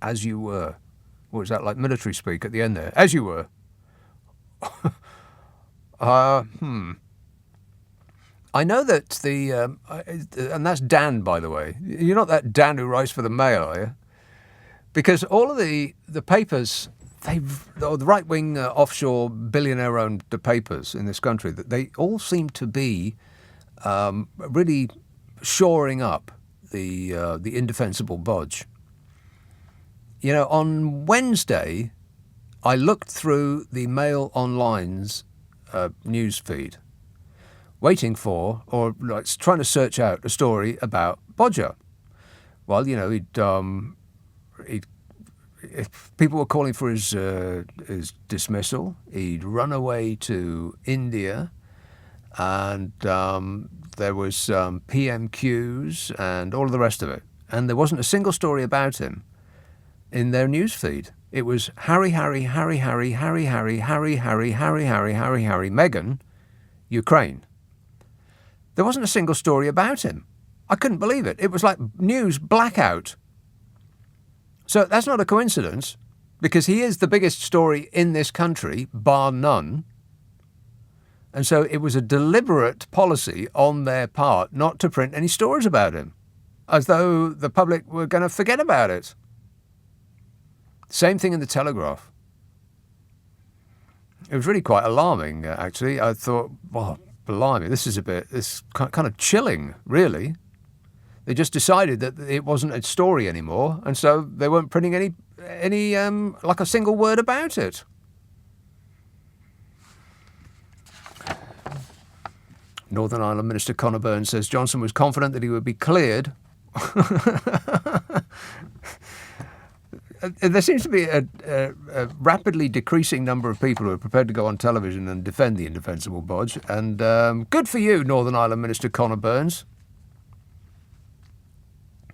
As you were. What was that, like military speak at the end there? As you were. I know that and that's Dan, by the way. You're not that Dan who writes for the Mail, are you? Because all of the papers, the right-wing offshore billionaire-owned papers in this country, they all seem to be really shoring up the indefensible Bodge. You know, on Wednesday, I looked through the Mail Online's news feed, waiting for, or like trying to search out a story about Bodger. Well, you know, if people were calling for his dismissal, he'd run away to India, and there was PMQs and all of the rest of it. And there wasn't a single story about him in their news feed. It was Harry, Meghan, Ukraine. There wasn't a single story about him. I couldn't believe it. It was like news blackout. So that's not a coincidence, because he is the biggest story in this country, bar none. And so it was a deliberate policy on their part not to print any stories about him, as though the public were going to forget about it. Same thing in the Telegraph. It was really quite alarming, actually. I thought, well, blimey, this is kind of chilling, really. They just decided that it wasn't a story anymore, and so they weren't printing any like a single word about it. Northern Ireland Minister Conor Burns says Johnson was confident that he would be cleared. There seems to be a rapidly decreasing number of people who are prepared to go on television and defend the indefensible Bodge. And good for you, Northern Ireland Minister Conor Burns.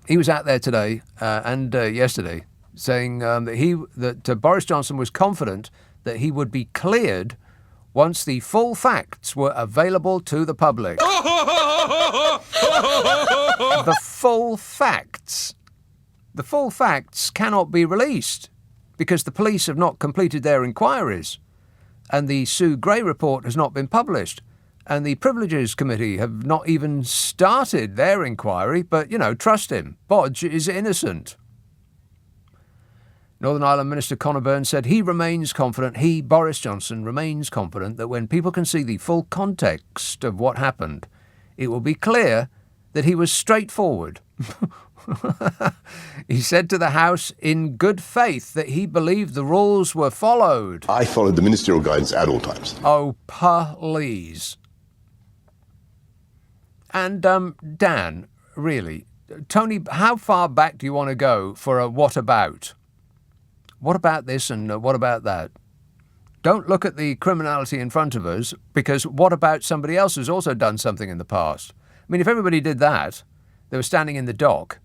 He was out there today and yesterday saying that Boris Johnson was confident that he would be cleared once the full facts were available to the public. The full facts. The full facts cannot be released because the police have not completed their inquiries, and the Sue Gray report has not been published, and the Privileges Committee have not even started their inquiry. But, you know, trust him. Bodge is innocent. Northern Ireland Minister Conor Burns said he, Boris Johnson, remains confident that when people can see the full context of what happened, it will be clear that he was straightforward. He said to the House in good faith that he believed the rules were followed. I followed the ministerial guidance at all times. Oh, please. And, Dan, really, Tony, how far back do you want to go for a what about? What about this and what about that? Don't look at the criminality in front of us, because what about somebody else who's also done something in the past? I mean, if everybody did that, they were standing in the dock,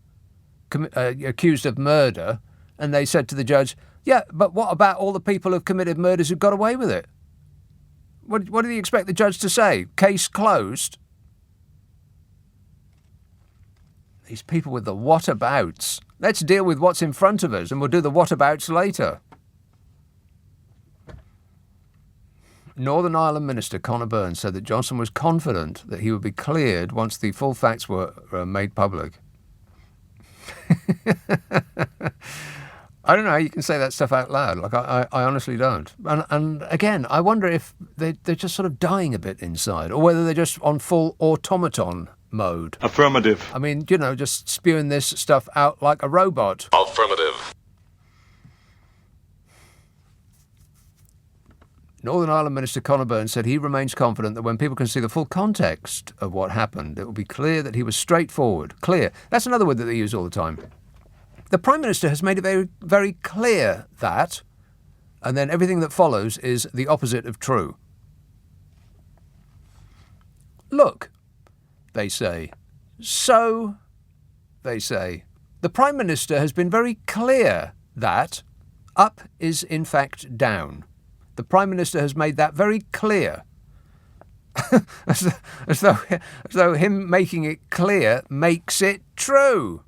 accused of murder, and they said to the judge, yeah, but what about all the people who've committed murders who got away with it? What do you expect the judge to say? Case closed? These people with the whatabouts. Let's deal with what's in front of us, and we'll do the whatabouts later. Northern Ireland Minister Conor Burns said that Johnson was confident that he would be cleared once the full facts were made public. I don't know how you can say that stuff out loud. Like, I honestly don't. And again, I wonder if they're just sort of dying a bit inside, or whether they're just on full automaton mode. Affirmative. I mean, you know, just spewing this stuff out like a robot. Affirmative. Northern Ireland Minister Conor Burns said he remains confident that when people can see the full context of what happened, it will be clear that he was straightforward. Clear. That's another word that they use all the time. The Prime Minister has made it very, very clear that, and then everything that follows is the opposite of true. Look, they say. So, they say. The Prime Minister has been very clear that up is in fact down. The Prime Minister has made that very clear. as though him making it clear makes it true.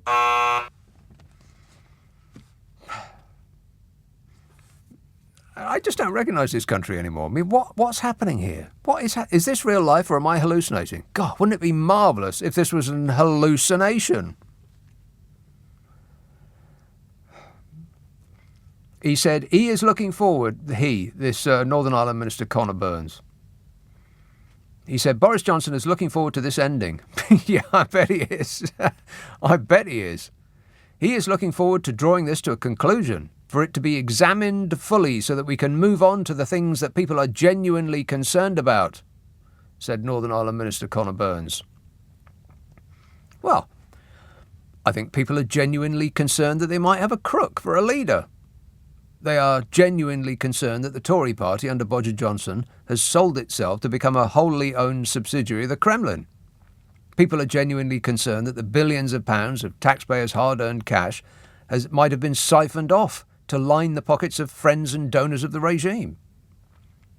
I just don't recognise this country anymore. I mean, what's happening here? Is this real life or am I hallucinating? God, wouldn't it be marvellous if this was an hallucination? He said he is looking forward, this Northern Ireland Minister Conor Burns. He said Boris Johnson is looking forward to this ending. Yeah, I bet he is. I bet he is. He is looking forward to drawing this to a conclusion, for it to be examined fully so that we can move on to the things that people are genuinely concerned about, said Northern Ireland Minister Conor Burns. Well, I think people are genuinely concerned that they might have a crook for a leader. They are genuinely concerned that the Tory party under Boris Johnson has sold itself to become a wholly owned subsidiary of the Kremlin. People are genuinely concerned that the billions of pounds of taxpayers' hard-earned cash might have been siphoned off to line the pockets of friends and donors of the regime.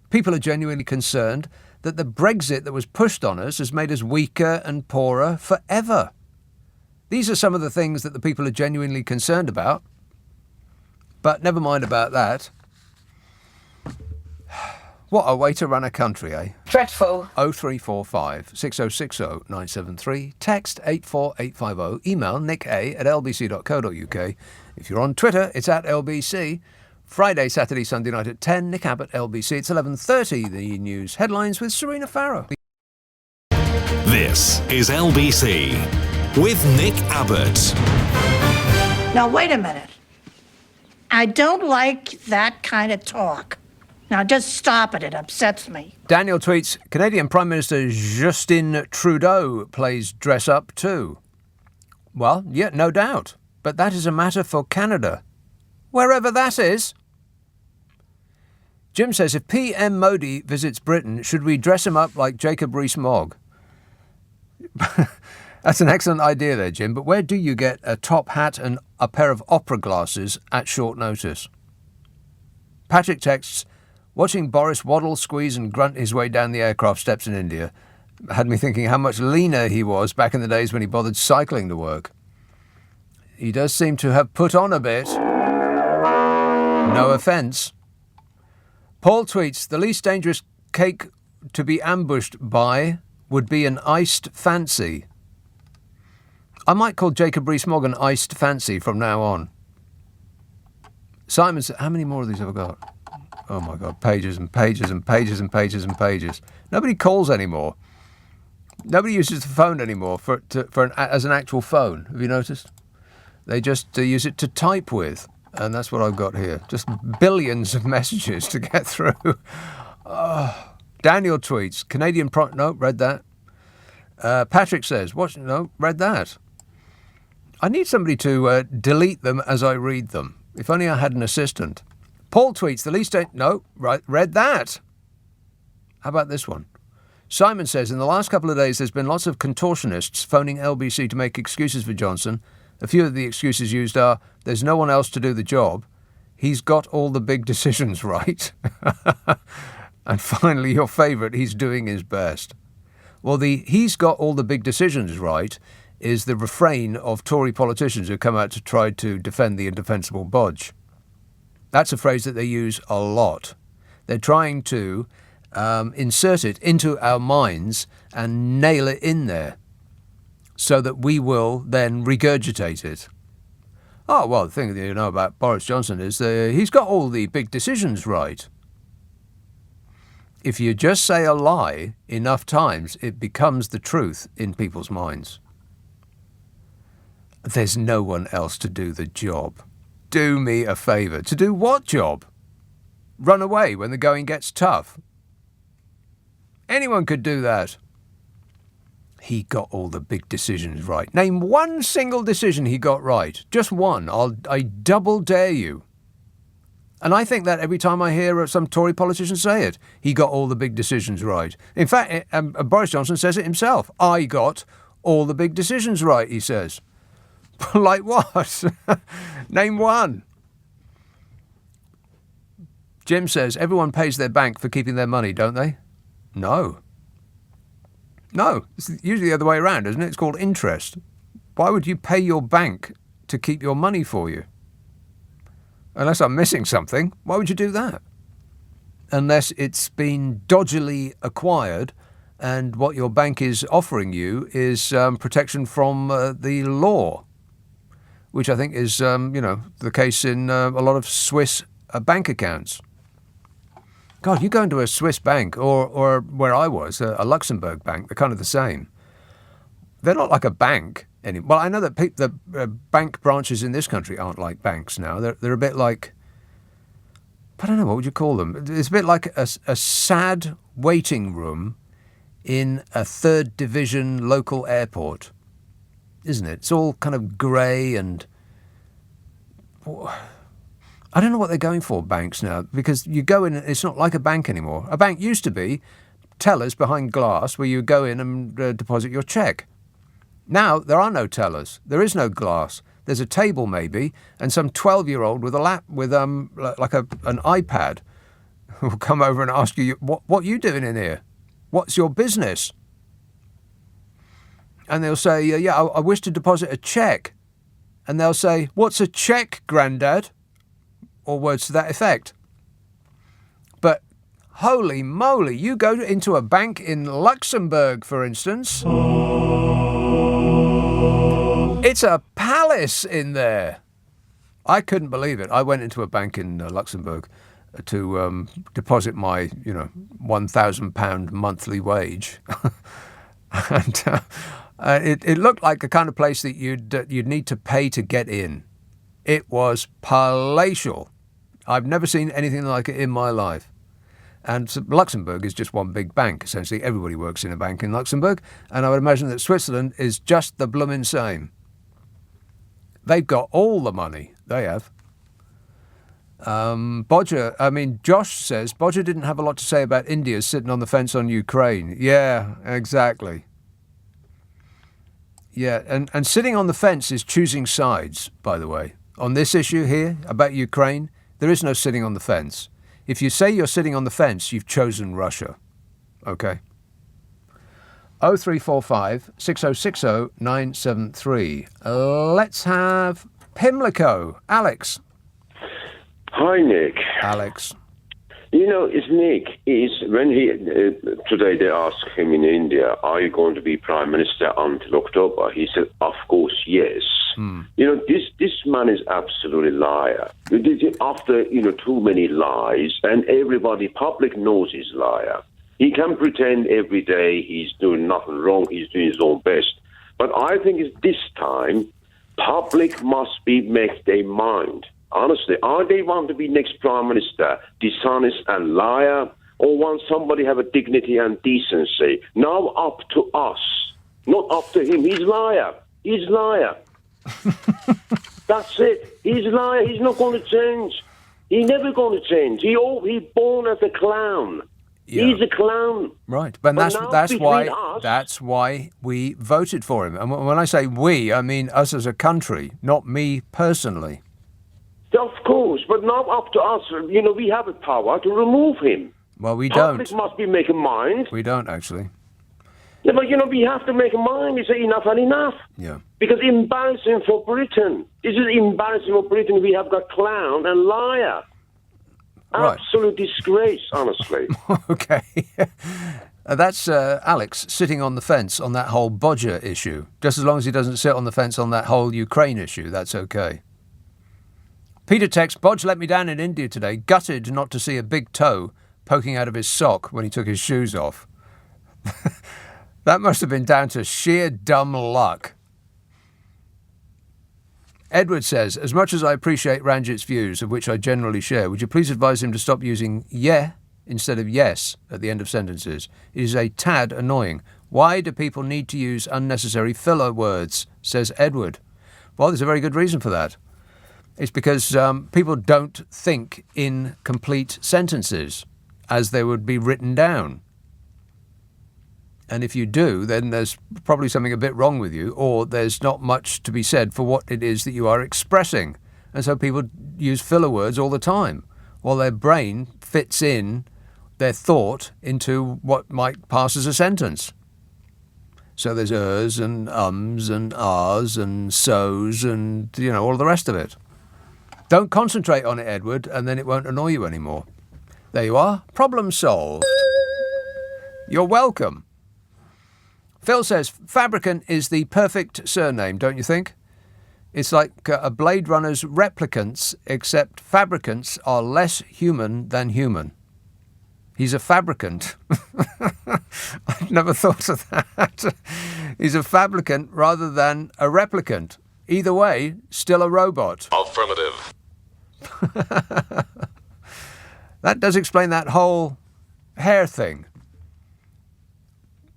People are genuinely concerned that the Brexit that was pushed on us has made us weaker and poorer forever. These are some of the things that the people are genuinely concerned about. But never mind about that. What a way to run a country, eh? Dreadful. 0345 6060 973. Text 84850. Email nicka@lbc.co.uk. If you're on Twitter, it's @LBC. Friday, Saturday, Sunday night at 10. Nick Abbott, LBC. It's 11:30. The news headlines with Serena Farrow. This is LBC with Nick Abbott. Now, wait a minute. I don't like that kind of talk. Now, just stop it. It upsets me. Daniel tweets, Canadian Prime Minister Justin Trudeau plays dress up too. Well, yeah, no doubt. But that is a matter for Canada. Wherever that is. Jim says, if PM Modi visits Britain, should we dress him up like Jacob Rees-Mogg? That's an excellent idea there, Jim, but where do you get a top hat and a pair of opera glasses at short notice? Patrick texts, watching Boris waddle, squeeze and grunt his way down the aircraft steps in India had me thinking how much leaner he was back in the days when he bothered cycling to work. He does seem to have put on a bit. No offence. Paul tweets, the least dangerous cake to be ambushed by would be an iced fancy. I might call Jacob Rees-Mogg an iced fancy from now on. Simon said, how many more of these have I got? Oh my God, pages and pages and pages and pages and pages. Nobody calls anymore. Nobody uses the phone anymore as an actual phone. Have you noticed? They just use it to type with. And that's what I've got here. Just billions of messages to get through. Daniel tweets, Canadian... No, read that. Patrick says, what? No, read that. I need somebody to delete them as I read them. If only I had an assistant. Paul tweets, the least... No, right, read that. How about this one? Simon says, in the last couple of days, there's been lots of contortionists phoning LBC to make excuses for Johnson. A few of the excuses used are, there's no one else to do the job. He's got all the big decisions right. And finally, your favourite, he's doing his best. Well, he's got all the big decisions right is the refrain of Tory politicians who come out to try to defend the indefensible bodge. That's a phrase that they use a lot. They're trying to insert it into our minds and nail it in there so that we will then regurgitate it. Oh, well, the thing that you know about Boris Johnson is he's got all the big decisions right. If you just say a lie enough times, it becomes the truth in people's minds. There's no one else to do the job. Do me a favour. To do what job? Run away when the going gets tough. Anyone could do that. He got all the big decisions right. Name one single decision he got right. Just one. I double dare you. And I think that every time I hear some Tory politician say it, he got all the big decisions right. In fact, Boris Johnson says it himself. I got all the big decisions right, he says. Like what? Name one. Jim says, everyone pays their bank for keeping their money, don't they? No. No, it's usually the other way around, isn't it? It's called interest. Why would you pay your bank to keep your money for you? Unless I'm missing something, why would you do that? unless it's been dodgily acquired and what your bank is offering you is protection from the law, which I think is, the case in a lot of Swiss bank accounts. God, you go into a Swiss bank or where I was, a Luxembourg bank, they're kind of the same. They're not like a bank anymore. Well, I know that the bank branches in this country aren't like banks now. They're a bit like, I don't know, what would you call them? It's a bit like a sad waiting room in a third division local airport, isn't it? It's all kind of grey and I don't know what they're going for, banks now, because you go in, it's not like a bank anymore. A bank used to be tellers behind glass where you go in and deposit your cheque. Now there are no tellers. There is no glass. There's a table maybe, and some 12-year-old with an iPad will come over and ask you, what are you doing in here? What's your business? And they'll say, I wish to deposit a cheque. And they'll say, what's a cheque, Grandad? Or words to that effect. But holy moly, you go into a bank in Luxembourg, for instance. It's a palace in there. I couldn't believe it. I went into a bank in Luxembourg to deposit my, £1,000 monthly wage. And it looked like the kind of place that you'd need to pay to get in. It was palatial. I've never seen anything like it in my life. And Luxembourg is just one big bank, essentially. Everybody works in a bank in Luxembourg. And I would imagine that Switzerland is just the bloomin' same. They've got all the money. They have. Josh says, Bodger didn't have a lot to say about India sitting on the fence on Ukraine. Yeah, exactly. Yeah, and sitting on the fence is choosing sides, by the way. On this issue here about Ukraine, there is no sitting on the fence. If you say you're sitting on the fence, you've chosen Russia. Okay? 0345 6060 973. Let's have Pimlico. Alex. Hi, Nick. Alex. It's Nick. When today they asked him in India, are you going to be Prime Minister until October? He said, of course, yes. This man is absolutely liar. After, too many lies, and everybody, public knows he's liar. He can pretend every day he's doing nothing wrong, he's doing his own best. But I think it's this time, public must make their mind. Honestly, are they want to be next Prime Minister, dishonest and liar, or want somebody have a dignity and decency? Now up to us, not up to him. He's liar. He's liar. That's it. He's liar. He's not going to change. He's never going to change. He's born as a clown. Yeah. He's a clown. Right, but that's why we voted for him. And when I say we, I mean us as a country, not me personally. Of course, but now up to us. We have the power to remove him. Well, we don't. Public must be making mind. We don't, actually. Yeah, but, we have to make a mind. We say enough and enough. Yeah. Because embarrassing for Britain. This is embarrassing for Britain. We have got clown and liar. Right. Absolute disgrace, honestly. Okay. That's Alex sitting on the fence on that whole Bodger issue. Just as long as he doesn't sit on the fence on that whole Ukraine issue, that's okay. Peter texts, Bodge let me down in India today, gutted not to see a big toe poking out of his sock when he took his shoes off. That must have been down to sheer dumb luck. Edward says, as much as I appreciate Ranjit's views, of which I generally share, would you please advise him to stop using yeah instead of yes at the end of sentences? It is a tad annoying. Why do people need to use unnecessary filler words, says Edward. Well, there's a very good reason for that. It's because people don't think in complete sentences as they would be written down. And if you do, then there's probably something a bit wrong with you, or there's not much to be said for what it is that you are expressing. And so people use filler words all the time, while their brain fits in their thought into what might pass as a sentence. So there's ers and ums and ahs and so's and, all the rest of it. Don't concentrate on it, Edward, and then it won't annoy you anymore. There you are. Problem solved. You're welcome. Phil says, Fabricant is the perfect surname, don't you think? It's like a Blade Runner's replicants, except fabricants are less human than human. He's a fabricant. I've never thought of that. He's a fabricant rather than a replicant. Either way, still a robot. Affirmative. That does explain that whole hair thing.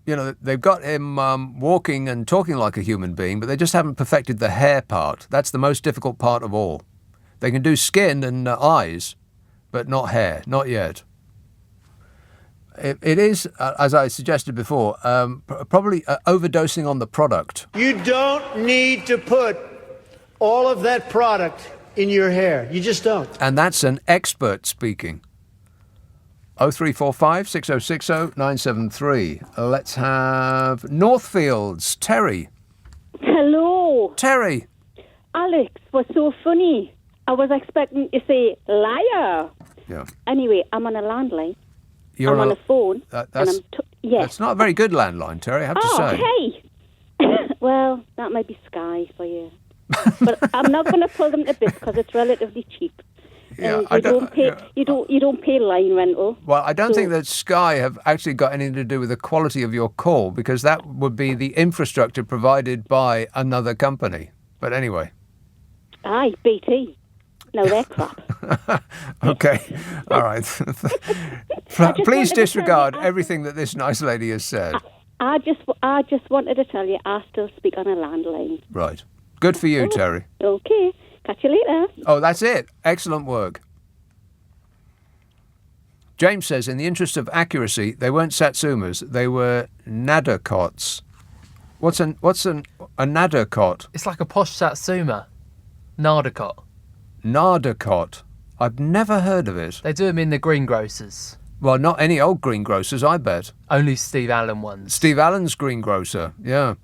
You know, they've got him walking and talking like a human being, but they just haven't perfected the hair part. That's the most difficult part of all. They can do skin and eyes, but not hair, not yet. It is, as I suggested before, probably overdosing on the product. You don't need to put all of that product in your hair. You just don't. And that's an expert speaking. 0345 6060 973. Let's have Northfields. Terry. Hello. Terry. Alex was so funny. I was expecting to say liar. Yeah. Anyway, I'm on a landline. You're I'm on a phone. That's yes. not a very good landline, Terry, I have to say. Hey. Well, that might be Sky for you. But I'm not going to pull them to bits because it's relatively cheap. Yeah, you don't pay line rental. Well, I don't think that Sky have actually got anything to do with the quality of your call, because that would be the infrastructure provided by another company. But anyway. Aye, BT. No, they're crap. Okay. All right. Please disregard everything that this nice lady has said. I just wanted to tell you I still speak on a landline. Right. Good for you, Terry. Okay. Catch you later. Oh, that's it. Excellent work. James says, in the interest of accuracy, they weren't Satsumas, they were Nadakots. What's a Nadakot? It's like a posh Satsuma. Nardacot. Nardakot. I've never heard of it. They do them in the greengrocers. Well, not any old greengrocers, I bet. Only Steve Allen ones. Steve Allen's greengrocer, yeah.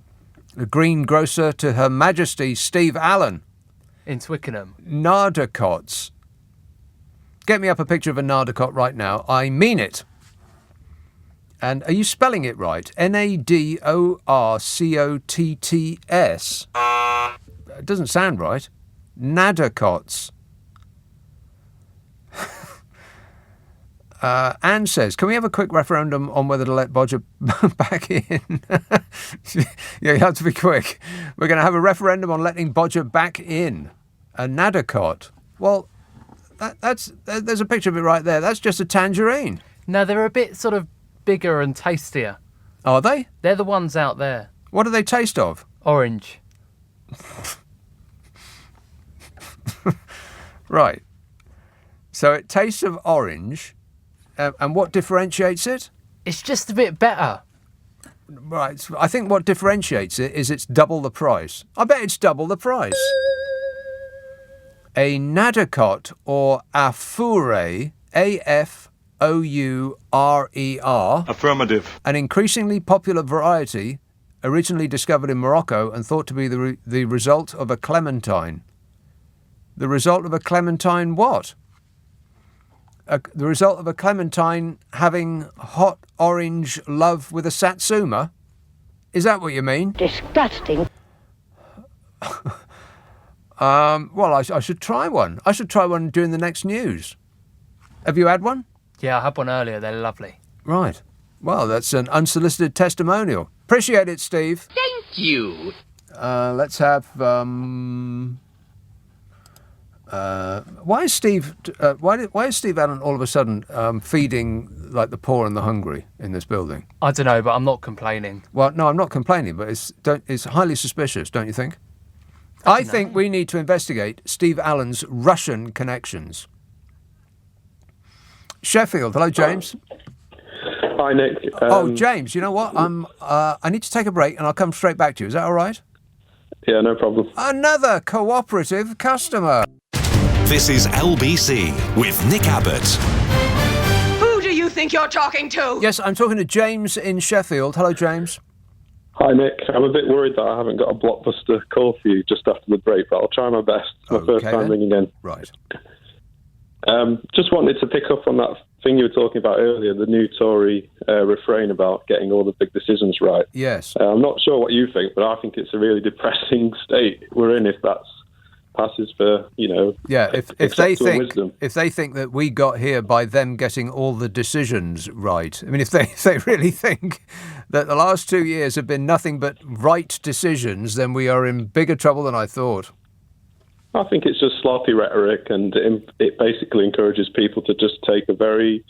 The greengrocer to Her Majesty Steve Allen. In Twickenham. Nardacots. Get me up a picture of a Nardacot right now. I mean it. And are you spelling it right? Nadorcotts. It doesn't sound right. Nadacots. Anne says, can we have a quick referendum on whether to let Bodger back in? Yeah, you have to be quick. We're going to have a referendum on letting Bodger back in. A Nadacot. Well, there's a picture of it right there. That's just a tangerine. No, they're a bit sort of bigger and tastier. Are they? They're the ones out there. What do they taste of? Orange. Right. So it tastes of orange. And what differentiates it? It's just a bit better. Right. I think what differentiates it is it's double the price. I bet it's double the price. A Nadacot or Afoure, A-F-O-U-R-E-R. Affirmative. An increasingly popular variety, originally discovered in Morocco and thought to be the result of a clementine. The result of a clementine what? The result of a clementine having hot orange love with a satsuma? Is that what you mean? Disgusting. Well, I should try one. I should try one during the next news. Have you had one? Yeah, I had one earlier. They're lovely. Right. Well, that's an unsolicited testimonial. Appreciate it, Steve. Thank you. Let's have... why is Steve Allen all of a sudden feeding like the poor and the hungry in this building? I don't know, but I'm not complaining. Well, no, I'm not complaining, but it's highly suspicious, don't you think? I think we need to investigate Steve Allen's Russian connections. Sheffield, hello, James. Hi, Nick. James, you know what? I need to take a break, and I'll come straight back to you. Is that all right? Yeah, no problem. Another cooperative customer. This is LBC with Nick Abbott. Who do you think you're talking to? Yes, I'm talking to James in Sheffield. Hello, James. Hi, Nick. I'm a bit worried that I haven't got a blockbuster call for you just after the break, but I'll try my best. It's my first time ringing in. Right. Just wanted to pick up on that thing you were talking about earlier, the new Tory refrain about getting all the big decisions right. Yes. I'm not sure what you think, but I think it's a really depressing state we're in if that's passes for, Yeah, if wisdom. they think that we got here by them getting all the decisions right. I mean, if they really think that the last 2 years have been nothing but right decisions, then we are in bigger trouble than I thought. I think it's just sloppy rhetoric, and it basically encourages people to just take a very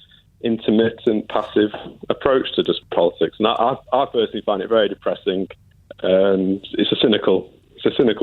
intermittent, passive approach to just politics. And I personally find it very depressing, and it's a cynical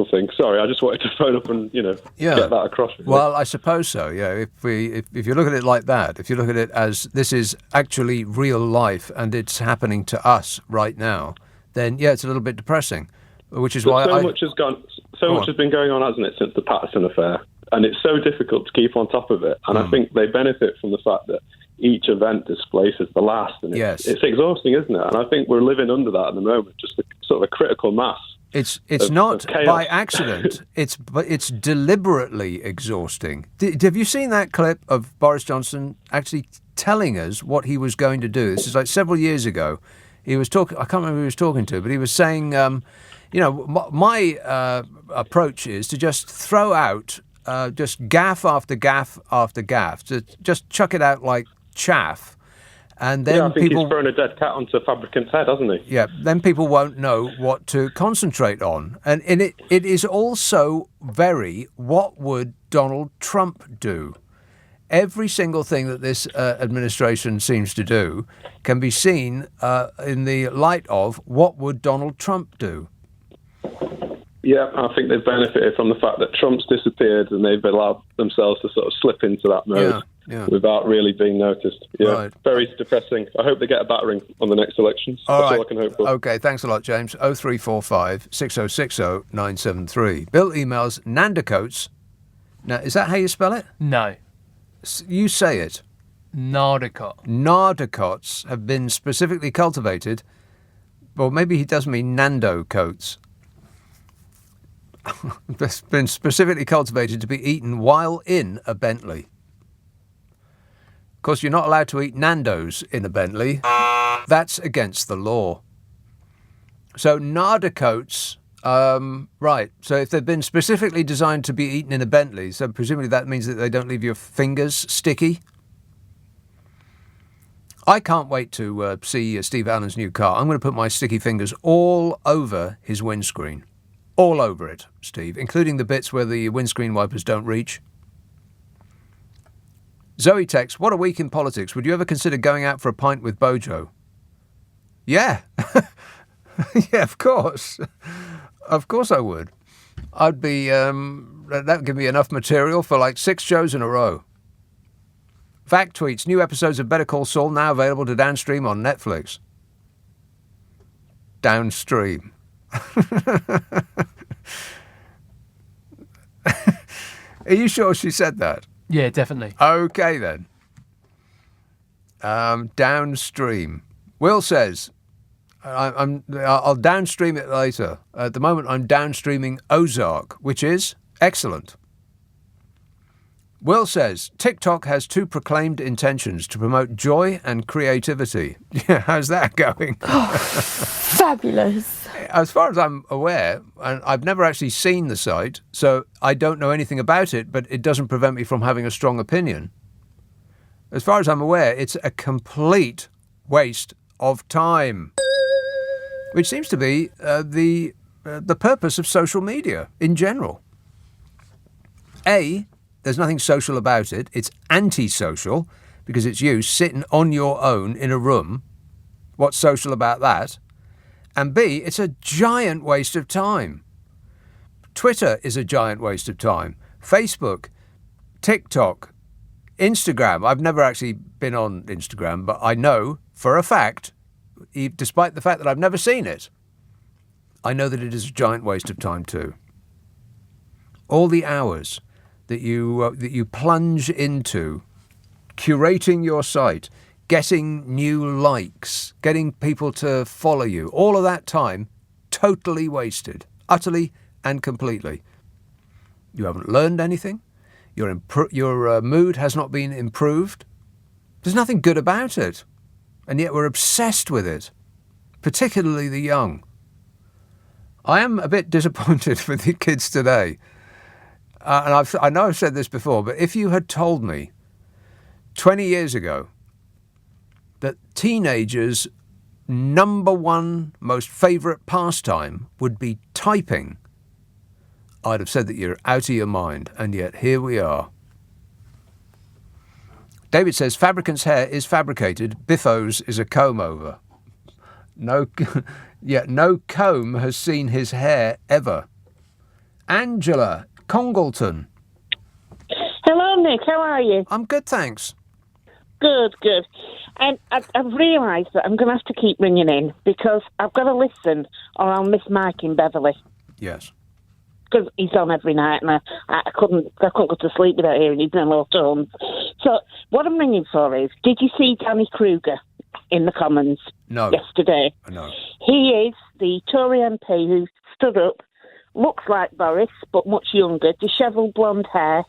thing. Sorry, I just wanted to phone up and get that across. Really. Well, I suppose so. Yeah, if you look at it like that, if you look at it as this is actually real life and it's happening to us right now, then yeah, it's a little bit depressing. Which is why much has gone. So much has been going on, hasn't it, since the Patterson affair? And it's so difficult to keep on top of it. And I think they benefit from the fact that each event displaces the last. And it's exhausting, isn't it? And I think we're living under that at the moment, just a sort of a critical mass. It's not by accident. It's deliberately exhausting. Have you seen that clip of Boris Johnson actually telling us what he was going to do? This is like several years ago. He was talking. I can't remember who he was talking to, but he was saying, my approach is to just throw out just gaff after gaff after gaff, to just chuck it out like chaff. And then I think he's thrown a dead cat onto a fabricant's head, hasn't he? Yeah, then people won't know what to concentrate on. And it is also what would Donald Trump do? Every single thing that this administration seems to do can be seen in the light of what would Donald Trump do? Yeah, I think they've benefited from the fact that Trump's disappeared and they've allowed themselves to sort of slip into that mode without really being noticed. Yeah, right. Very depressing. I hope they get a battering on the next elections. That's all I can hope for. OK, thanks a lot, James. 0345 6060 973. Bill emails Nandacoats. Now, is that how you spell it? No. You say it. Nardicot. Nardicots have been specifically cultivated. Well, maybe he does mean Nando coats. That's been specifically cultivated to be eaten while in a Bentley. Of course, you're not allowed to eat Nando's in a Bentley. That's against the law. So Nardicoats, right. So if they've been specifically designed to be eaten in a Bentley, so presumably that means that they don't leave your fingers sticky. I can't wait to see Steve Allen's new car. I'm going to put my sticky fingers all over his windscreen. All over it, Steve, including the bits where the windscreen wipers don't reach. Zoe texts, what a week in politics. Would you ever consider going out for a pint with Bojo? Yeah. Yeah, of course. Of course I would. I'd be, that would give me enough material for like 6 shows in a row. Fact tweets, new episodes of Better Call Saul now available to downstream on Netflix. Downstream. Are you sure she said that? Yeah, definitely. Okay, then. Downstream. Will says, I'll downstream it later. At the moment, I'm downstreaming Ozark, which is excellent. Will says, TikTok has 2 proclaimed intentions to promote joy and creativity. Yeah, how's that going? Fabulous. As far as I'm aware, and I've never actually seen the site, so I don't know anything about it, but it doesn't prevent me from having a strong opinion. As far as I'm aware, it's a complete waste of time, which seems to be the purpose of social media in general. There's nothing social about it. It's antisocial because it's you sitting on your own in a room. What's social about that? And B, it's a giant waste of time. Twitter is a giant waste of time. Facebook, TikTok, Instagram. I've never actually been on Instagram, but I know for a fact, despite the fact that I've never seen it, I know that it is a giant waste of time too. All the hours that you plunge into curating your site, getting new likes, getting people to follow you, all of that time, totally wasted, utterly and completely. You haven't learned anything. Your mood has not been improved. There's nothing good about it. And yet we're obsessed with it, particularly the young. I am a bit disappointed with the kids today. And I know I've said this before, but if you had told me 20 years ago that teenagers' number one most favourite pastime would be typing, I'd have said that you're out of your mind, and yet here we are. David says, fabricant's hair is fabricated, Biffo's is a comb-over. No comb has seen his hair ever. Angela Congleton. Hello, Nick. How are you? I'm good, thanks. Good. And I've realised that I'm going to have to keep ringing in because I've got to listen or I'll miss Mike in Beverley. Yes. Because he's on every night and I couldn't go to sleep without hearing his little tones. So what I'm ringing for is, did you see Danny Kruger in the Commons yesterday? No. He is the Tory MP who stood up, looks like Boris, but much younger, dishevelled blonde hair,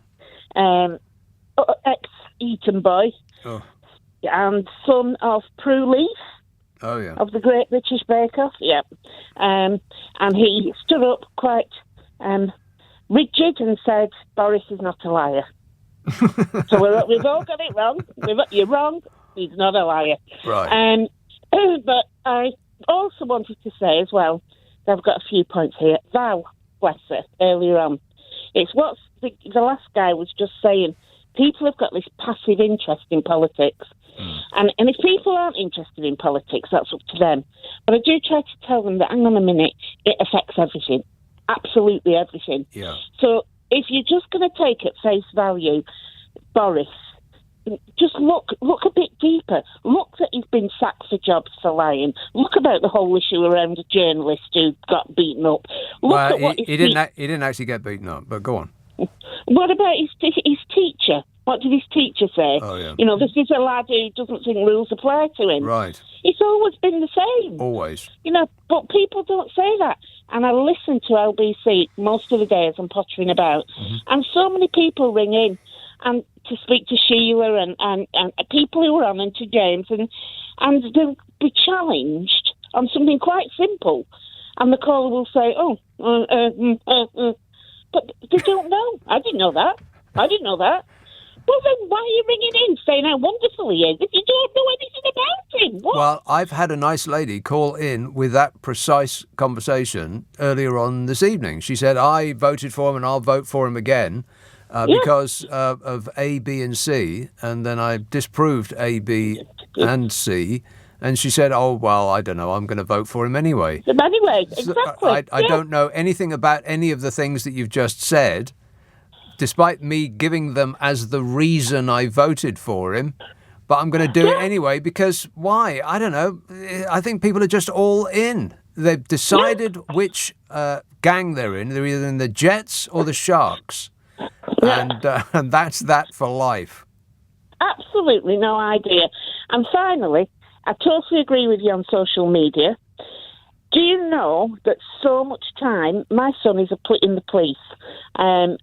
ex-Eton boy, and son of Prue Leaf. Oh, yeah. Of the Great British Bake Off, yeah. And he stood up quite rigid and said, Boris is not a liar. So we've all got it wrong. You're wrong. He's not a liar. Right. But I also wanted to say as well, that I've got a few points here. Val, bless her, earlier on. It's what the last guy was just saying. People have got this passive interest in politics. And if people aren't interested in politics, that's up to them. But I do try to tell them that, hang on a minute, it affects everything. Absolutely everything. Yeah. So if you're just going to take at face value Boris, just look a bit deeper. Look that he's been sacked for jobs for lying. Look about the whole issue around a journalist who got beaten up. Look at what he didn't actually get beaten up, but go on. What about his teacher? What did his teacher say? Oh, yeah. You know, this is a lad who doesn't think rules apply to him. Right. It's always been the same. Always. You know, but people don't say that. And I listen to LBC most of the day as I'm pottering about. Mm-hmm. And so many people ring in and to speak to Sheila and people who are on and to James and they'll be challenged on something quite simple. And the caller will say, but they don't know. I didn't know that. Well, then why are you ringing in saying how wonderful he is if you don't know anything about him? What? Well, I've had a nice lady call in with that precise conversation earlier on this evening. She said, I voted for him and I'll vote for him again because of A, B and C. And then I disproved A, B and C. And she said, oh, well, I don't know, I'm going to vote for him anyway. Anyway, exactly. I don't know anything about any of the things that you've just said, despite me giving them as the reason I voted for him. But I'm going to do it anyway because why? I don't know. I think people are just all in. They've decided which gang they're in. They're either in the Jets or the Sharks. And that's that for life. Absolutely no idea. And finally, I totally agree with you on social media. Do you know that so much time, my son is in the police, and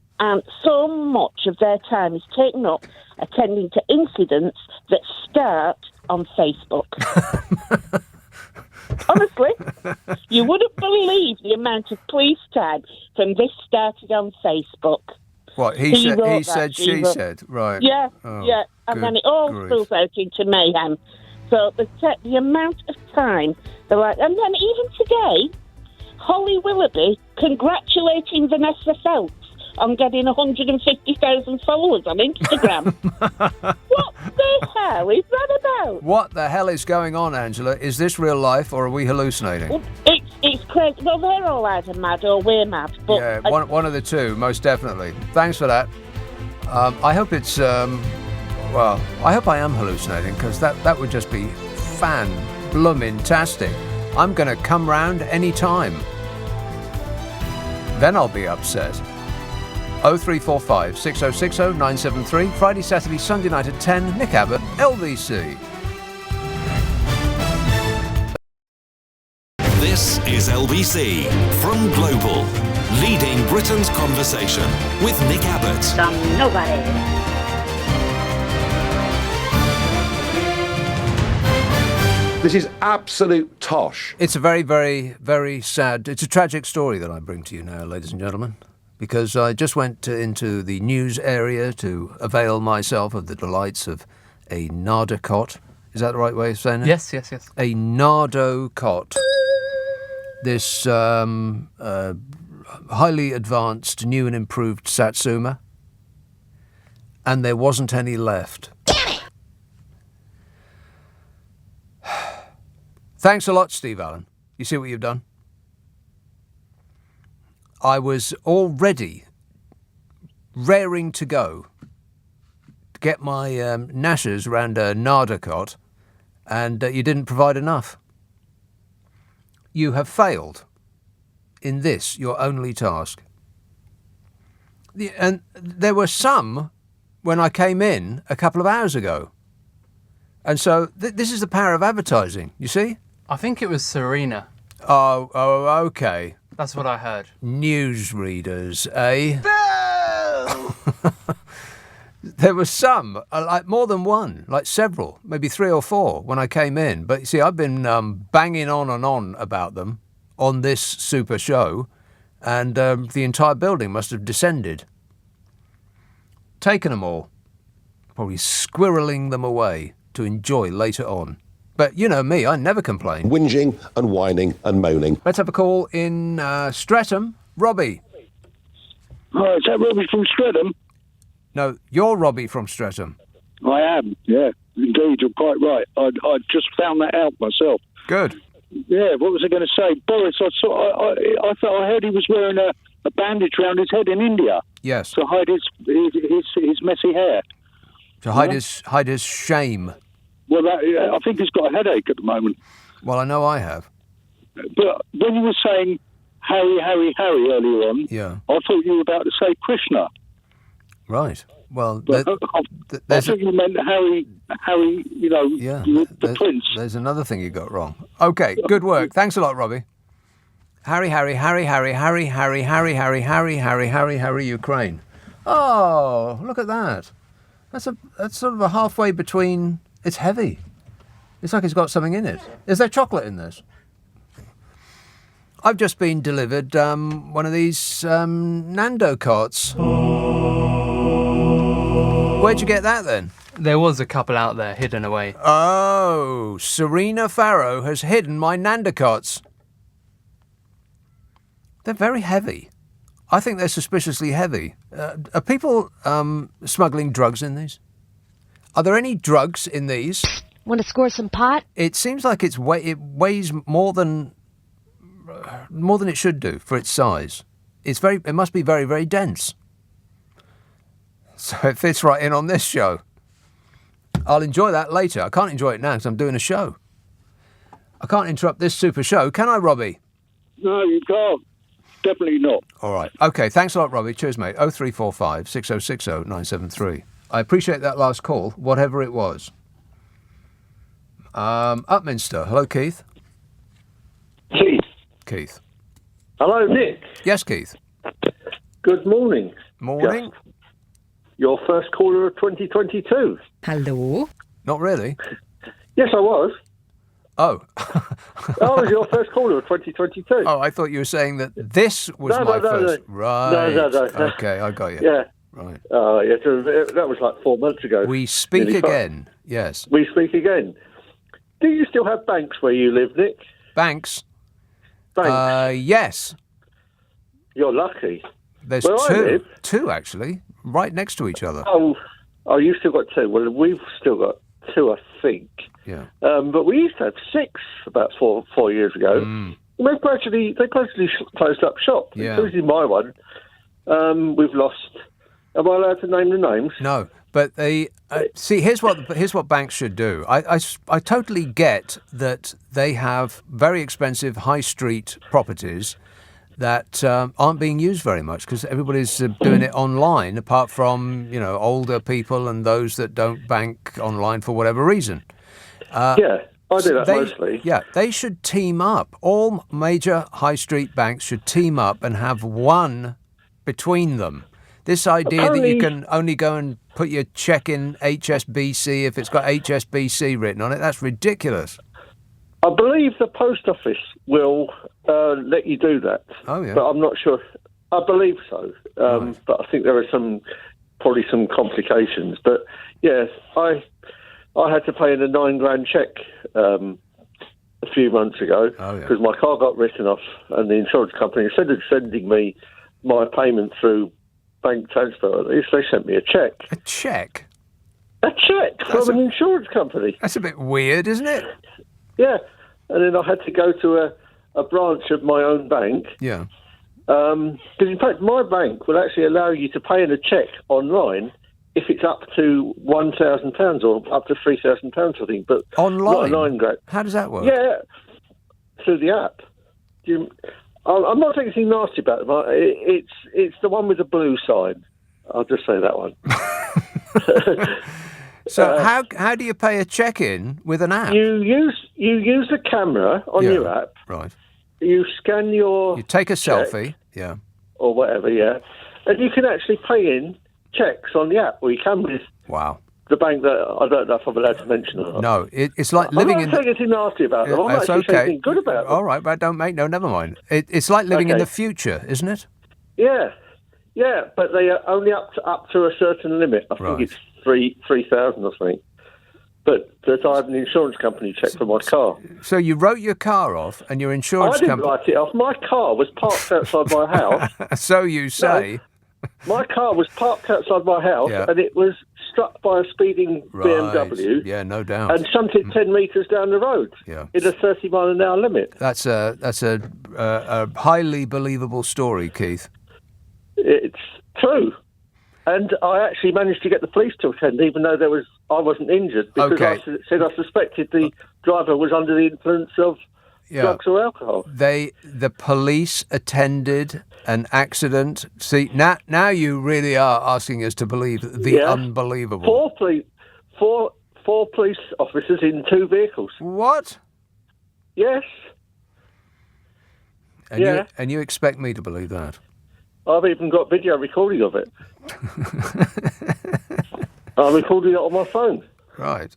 so much of their time is taken up attending to incidents that start on Facebook. Honestly, you wouldn't believe the amount of police time from this started on Facebook. What, he said, she said, right. Yeah, and then it all spills out into mayhem. So the amount of time, they're like, and then even today, Holly Willoughby congratulating Vanessa Phelps on getting 150,000 followers on Instagram. What the hell is that about? What the hell is going on, Angela? Is this real life or are we hallucinating? Well, it's crazy. Well, they're all either mad or we're mad. But yeah, one of the two, most definitely. Thanks for that. I hope it's... Well, I hope I am hallucinating because that would just be fan-bloomin-tastic. I'm going to come round any time. Then I'll be upset. 0345 6060 973. Friday, Saturday, Sunday night at 10. Nick Abbot, LBC. This is LBC from Global. Leading Britain's conversation with Nick Abbot. Some nobody. This is absolute tosh. It's a very, very, very sad, it's a tragic story that I bring to you now, ladies and gentlemen, because I just went into the news area to avail myself of the delights of a Nardo cot. Is that the right way of saying it? Yes. A Nardo cot. This highly advanced, new and improved Satsuma. And there wasn't any left. Thanks a lot, Steve Allen. You see what you've done? I was already raring to go to get my gnashers round a Nardo cot, and you didn't provide enough. You have failed in this, your only task. And there were some when I came in a couple of hours ago. And so this is the power of advertising, you see? I think it was Serena. Oh, okay. That's what I heard. Newsreaders, eh? There were some, like more than one, like several, maybe 3 or 4 when I came in. But you see, I've been banging on and on about them on this super show, and the entire building must have descended. Taken them all. Probably squirreling them away to enjoy later on. But you know me, I never complain. Whinging and whining and moaning. Let's have a call in Streatham. Robbie. Hi, is that Robbie from Streatham? No, you're Robbie from Streatham. I am, yeah. Indeed, you're quite right. I just found that out myself. Good. Yeah, what was I going to say? Boris, I thought I heard he was wearing a bandage around his head in India. Yes. To hide his messy hair. To hide his shame. Well, I think he's got a headache at the moment. Well, I know I have. But when you were saying Harry earlier on, yeah, I thought you were about to say Krishna. Right. Well, I think you meant Harry, you know, the prince. There's another thing you got wrong. Okay, good work. Thanks a lot, Robbie. Harry, Ukraine. Oh, look at that. That's sort of a halfway between. It's heavy. It's like it's got something in it. Is there chocolate in this? I've just been delivered one of these Nando carts. Where'd you get that then? There was a couple out there hidden away. Oh, Serena Farrow has hidden my Nandocots. They're very heavy. I think they're suspiciously heavy. Are people smuggling drugs in these? Are there any drugs in these? Want to score some pot? It seems like it weighs more than it should do for its size. It must be very, very dense. So it fits right in on this show. I'll enjoy that later. I can't enjoy it now because I'm doing a show. I can't interrupt this super show, can I, Robbie? No, you can't. Definitely not. All right. Okay, thanks a lot, Robbie. Cheers, mate. 0345 6060 973. I appreciate that last call, whatever it was. Upminster. Hello, Keith. Keith. Hello, Nick. Yes, Keith. Good morning. Morning. Just your first caller of 2022. Hello. Not really. Yes, I was. Oh. I was your first caller of 2022. Oh, I thought you were saying that this was my first. No. Right. No. Okay, I got you. Yeah. Right. Yeah, that was like 4 months ago. We speak again. Yes. We speak again. Do you still have banks where you live, Nick? Banks? Banks? Yes. You're lucky. There's where two actually, right next to each other. Oh, you've still got 2. Well, we've still got 2, I think. Yeah. But we used to have 6 about 4 years ago. They gradually closed up shop, including my one. We've lost. Am I allowed to name the names? No, but they see. Here's what banks should do. I totally get that they have very expensive high street properties that aren't being used very much because everybody's doing it online. Apart from older people and those that don't bank online for whatever reason. Yeah. I do that mostly. Yeah, they should team up. All major high street banks should team up and have one between them. This idea that you can only go and put your check in HSBC if it's got HSBC written on it, that's ridiculous. I believe the post office will let you do that. Oh, yeah. But I'm not sure. I believe so. But I think there are probably some complications. But, yes, I had to pay in a $9,000 check a few months ago because my car got written off, and the insurance company, instead of sending me my payment through bank transfer, they sent me a check. A check? A check from an insurance company. That's a bit weird, isn't it? Yeah, and then I had to go to a branch of my own bank. Yeah. Because, in fact, my bank will actually allow you to pay in a cheque online if it's up to £1,000 or up to £3,000, I think. But online? Not a $9,000. How does that work? Yeah, through the app. I'm not saying anything nasty about it. It's the one with the blue sign. I'll just say that one. So how do you pay a check in with an app? You use the camera on your app. Right. You scan your. You take a check, selfie. Yeah. Or whatever. Yeah, and you can actually pay in checks on the app, or you can with. Wow. The bank that I don't know if I'm allowed to mention or not. No, it's like living in. I'm not saying anything nasty about them. I'm That's actually saying okay. anything good about them. All right, but don't make no. Never mind. It's like living in the future, isn't it? Yeah, but they are only up to a certain limit. I think it's 3,000 or something. But that I had an insurance company check for my car. So you wrote your car off, and your insurance company. I didn't write it off. My car was parked outside my house. So you say. No, my car was parked outside my house, and it was struck by a speeding BMW. Yeah, no doubt. And shunted 10 metres down the road in a 30-mile-an-hour limit. That's a highly believable story, Keith. It's true. And I actually managed to get the police to attend, even though I wasn't injured, because I said I suspected the driver was under the influence of drugs or alcohol. The police attended an accident. See, now you really are asking us to believe the unbelievable. Four police officers in 2 vehicles. What? Yes. And you expect me to believe that? I've even got video recording of it. I'm recording it on my phone. Right.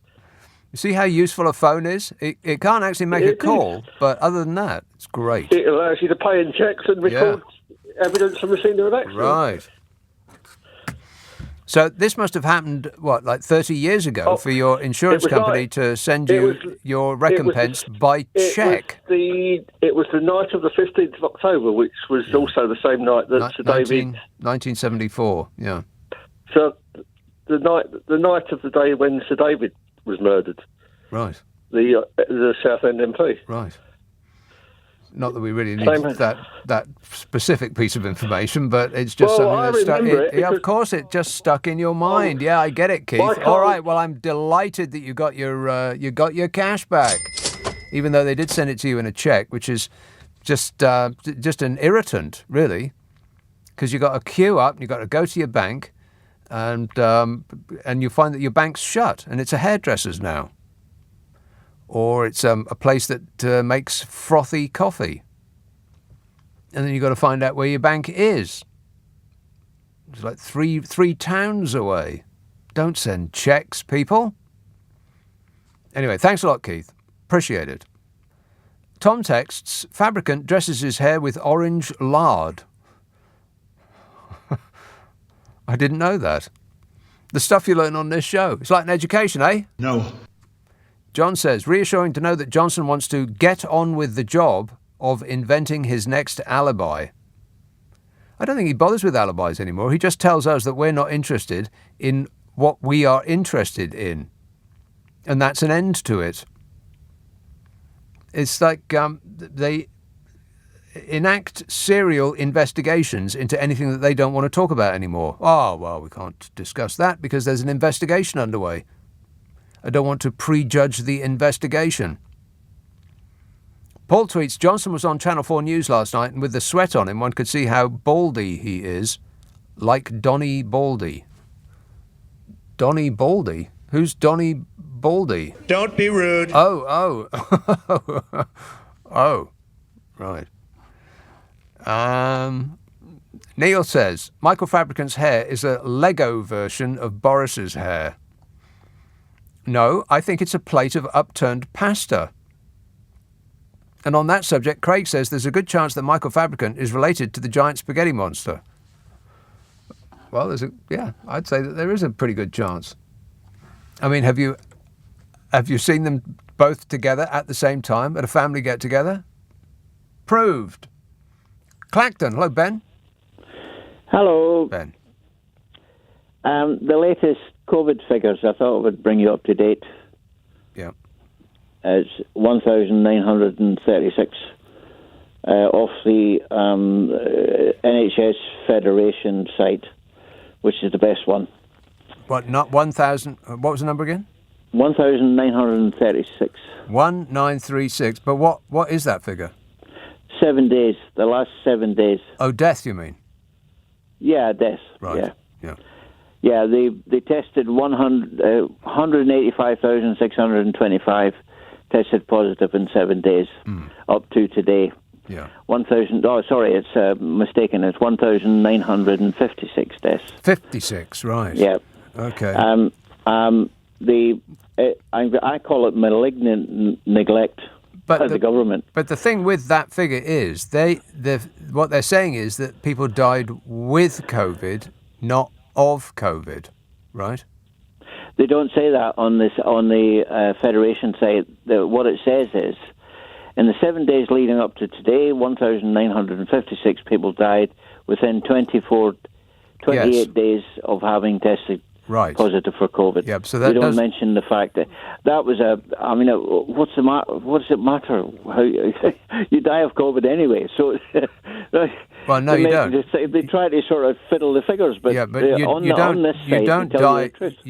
You see how useful a phone is? It can't actually make a call, but other than that, it's great. It allows you to pay in checks and record evidence from the scene of an accident. Right. So this must have happened, like 30 years ago for your insurance company to send you your recompense by cheque? It was the night of the 15th of October, which was also the same night that Sir David... 1974, yeah. So the night of the day when Sir David was murdered. Right. The Southend MP. Right. Not that we really need that specific piece of information, but it's just something that stuck. Of course, it just stuck in your mind. Yeah, I get it, Keith. All right. Well, I'm delighted that you got your cash back, even though they did send it to you in a cheque, which is just an irritant, really, because you got to queue up, you got to go to your bank, and you find that your bank's shut, and it's a hairdresser's now. Or it's a place that makes frothy coffee. And then you've got to find out where your bank is. It's like three towns away. Don't send checks, people. Anyway, thanks a lot, Keith. Appreciate it. Tom texts, fabricant dresses his hair with orange lard. I didn't know that. The stuff you learn on this show. It's like an education, eh? No. John says, reassuring to know that Johnson wants to get on with the job of inventing his next alibi. I don't think he bothers with alibis anymore. He just tells us that we're not interested in what we are interested in. And that's an end to it. It's like they enact serial investigations into anything that they don't want to talk about anymore. Oh, well, we can't discuss that because there's an investigation underway. I don't want to prejudge the investigation. Paul tweets, Johnson was on Channel 4 News last night, and with the sweat on him, one could see how baldy he is, like Donny Baldy. Donny Baldy? Who's Donny Baldy. Don't be rude. Oh. Oh. Right. Neil says, Michael Fabricant's hair is a Lego version of Boris's hair. No, I think it's a plate of upturned pasta. And on that subject, Craig says there's a good chance that Michael Fabricant is related to the giant spaghetti monster. Well, I'd say that there is a pretty good chance. I mean, have you seen them both together at the same time at a family get-together? Proved. Clacton, hello, Ben. Hello. Ben. The latest COVID figures, I thought it would bring you up to date. Yeah. It's 1,936 off the NHS Federation site, which is the best one. What, not 1,000? What was the number again? 1,936. 1936. But what is that figure? 7 days, the last 7 days. Oh, death, you mean? Yeah, death. Right. Yeah. Yeah, they tested 185,625 tested positive in 7 days, up to today. Yeah. 1,000. Oh, sorry, it's mistaken. It's 1,956 deaths. 56, right. Yeah. Okay. I call it malignant neglect of the government. But the thing with that figure is what they're saying is that people died with COVID, not of COVID, right? They don't say that on the Federation site. What it says is, in the 7 days leading up to today, 1,956 people died within 28 days of having tested positive for COVID. Yep. So they don't mention the fact that was what's the matter? What does it matter? How you die of COVID anyway? So. Well, no, you don't. They try to sort of fiddle the figures, but you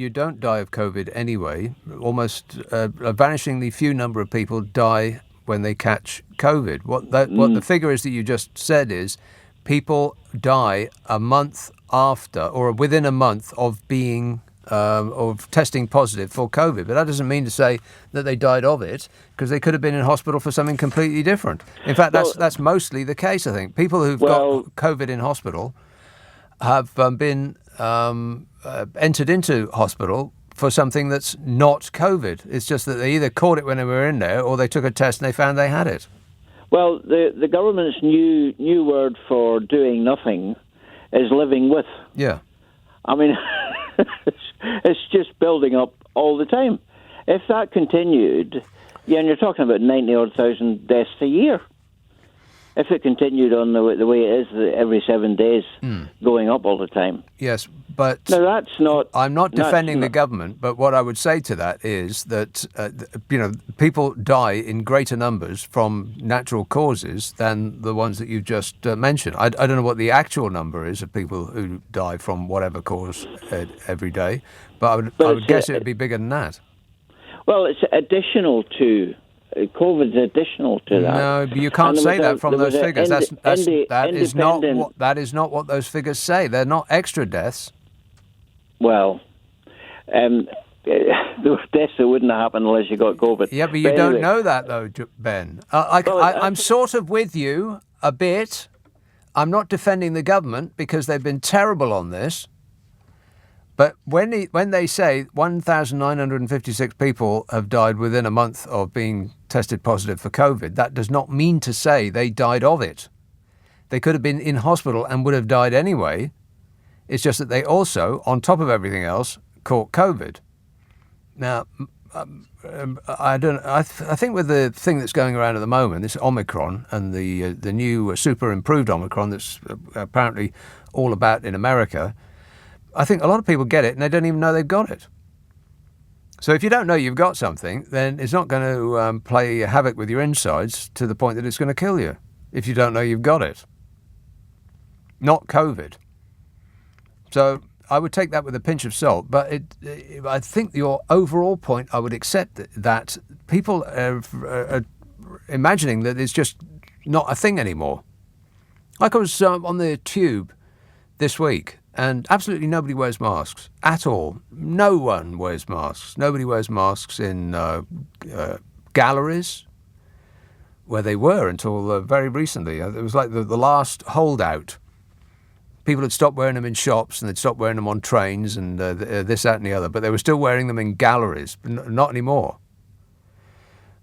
don't die of COVID anyway. Almost a vanishingly few number of people die when they catch COVID. What the figure is that you just said is people die a month after or within a month of being of testing positive for COVID. But that doesn't mean to say that they died of it, because they could have been in hospital for something completely different. In fact, that's mostly the case, I think. People who've got COVID in hospital have been entered into hospital for something that's not COVID. It's just that they either caught it when they were in there or they took a test and they found they had it. Well, the government's new word for doing nothing is living with. Yeah. I mean, it's just building up all the time. If that continued, and you're talking about 90,000 deaths a year. If it continued on the way it is, every 7 days, going up all the time. Yes, but no, that's not. I'm not defending the government, but what I would say to that is that people die in greater numbers from natural causes than the ones that you just mentioned. I don't know what the actual number is of people who die from whatever cause every day, but I would guess it would be bigger than that. Well, it's additional to. COVID's additional to that. No, but you can't say that from those figures. That is not what those figures say. They're not extra deaths. Well, there were deaths that wouldn't happen unless you got COVID. Yeah, but you don't know that, though, Ben. I'm sort of with you a bit. I'm not defending the government because they've been terrible on this. But when they say 1,956 people have died within a month of being tested positive for COVID, that does not mean to say they died of it. They could have been in hospital and would have died anyway. It's just that they also, on top of everything else, caught COVID. Now, I think with the thing that's going around at the moment, this Omicron and the new super improved Omicron that's apparently all about in America, I think a lot of people get it and they don't even know they've got it. So if you don't know you've got something, then it's not going to play havoc with your insides to the point that it's going to kill you if you don't know you've got it. Not COVID. So I would take that with a pinch of salt, but I think your overall point, I would accept that people are imagining that it's just not a thing anymore. Like I was on the tube this week, and absolutely nobody wears masks at all. No one wears masks. Nobody wears masks in galleries, where they were until very recently. It was like the last holdout. People had stopped wearing them in shops and they'd stopped wearing them on trains and this, that and the other, but they were still wearing them in galleries, but not anymore.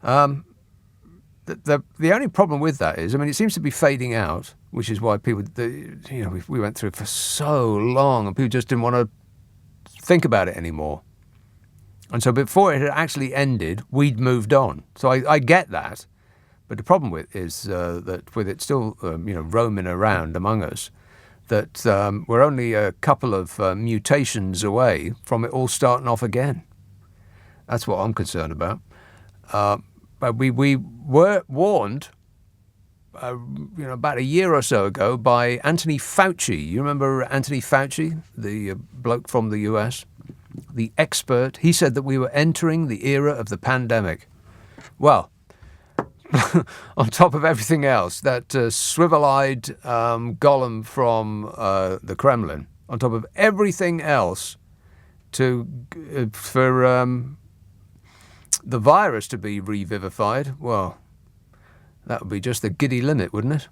The only problem with that is, I mean, it seems to be fading out, which is why people, we went through it for so long and people just didn't want to think about it anymore. And so before it had actually ended, we'd moved on. So I get that. But the problem with it is that with it still, roaming around among us, that we're only a couple of mutations away from it all starting off again. That's what I'm concerned about. But we were warned, about a year or so ago by Anthony Fauci. You remember Anthony Fauci, the bloke from the US, the expert? He said that we were entering the era of the pandemic. Well, on top of everything else, that swivel-eyed golem from the Kremlin, on top of everything else, for the virus to be revivified, well, that would be just the giddy limit, wouldn't it?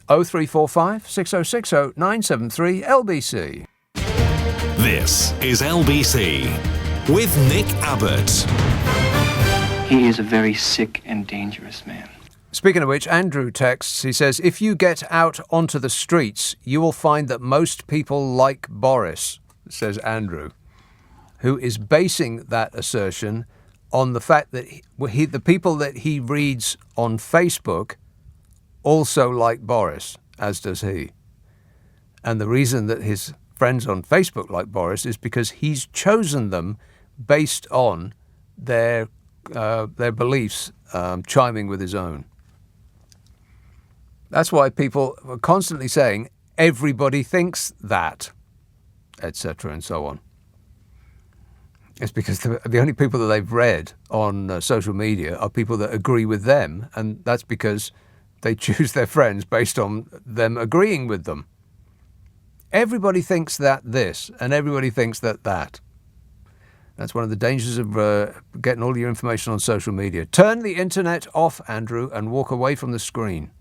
0345 6060 973 LBC. This is LBC with Nick Abbott. He is a very sick and dangerous man. Speaking of which, Andrew texts, he says, if you get out onto the streets, you will find that most people like Boris, says Andrew, who is basing that assertion on the fact that the people that he reads on Facebook also like Boris, as does he. And the reason that his friends on Facebook like Boris is because he's chosen them based on their beliefs chiming with his own. That's why people are constantly saying, everybody thinks that, etc. and so on. It's because the only people that they've read on social media are people that agree with them, and that's because they choose their friends based on them agreeing with them. Everybody thinks that this, and everybody thinks that. That's one of the dangers of getting all your information on social media. Turn the internet off, Andrew, and walk away from the screen.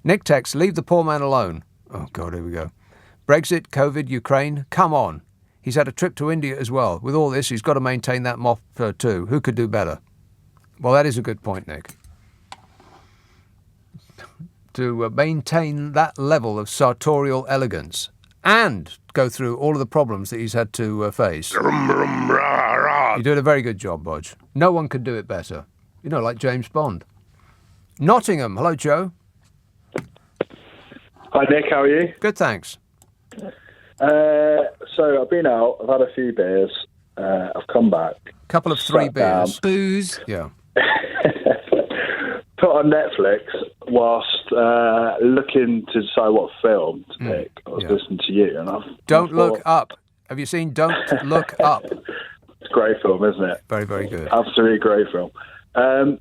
Nick texts, leave the poor man alone. Oh, God, here we go. Brexit, COVID, Ukraine, come on. He's had a trip to India as well. With all this, he's got to maintain that mop too. Who could do better? Well, that is a good point, Nick. To maintain that level of sartorial elegance and go through all of the problems that he's had to face. You're doing a very good job, Bodge. No one could do it better. Like James Bond. Nottingham. Hello, Joe. Hi, Nick. How are you? Good, thanks. So I've been out. I've had a few beers. I've come back. Couple of 3 beers. Down. Booze. Yeah. Put on Netflix whilst looking to decide what film to pick. I was listening to you, and Don't Look Up. Have you seen Don't Look Up? It's a great film, isn't it? Very, very good. Absolutely great film. And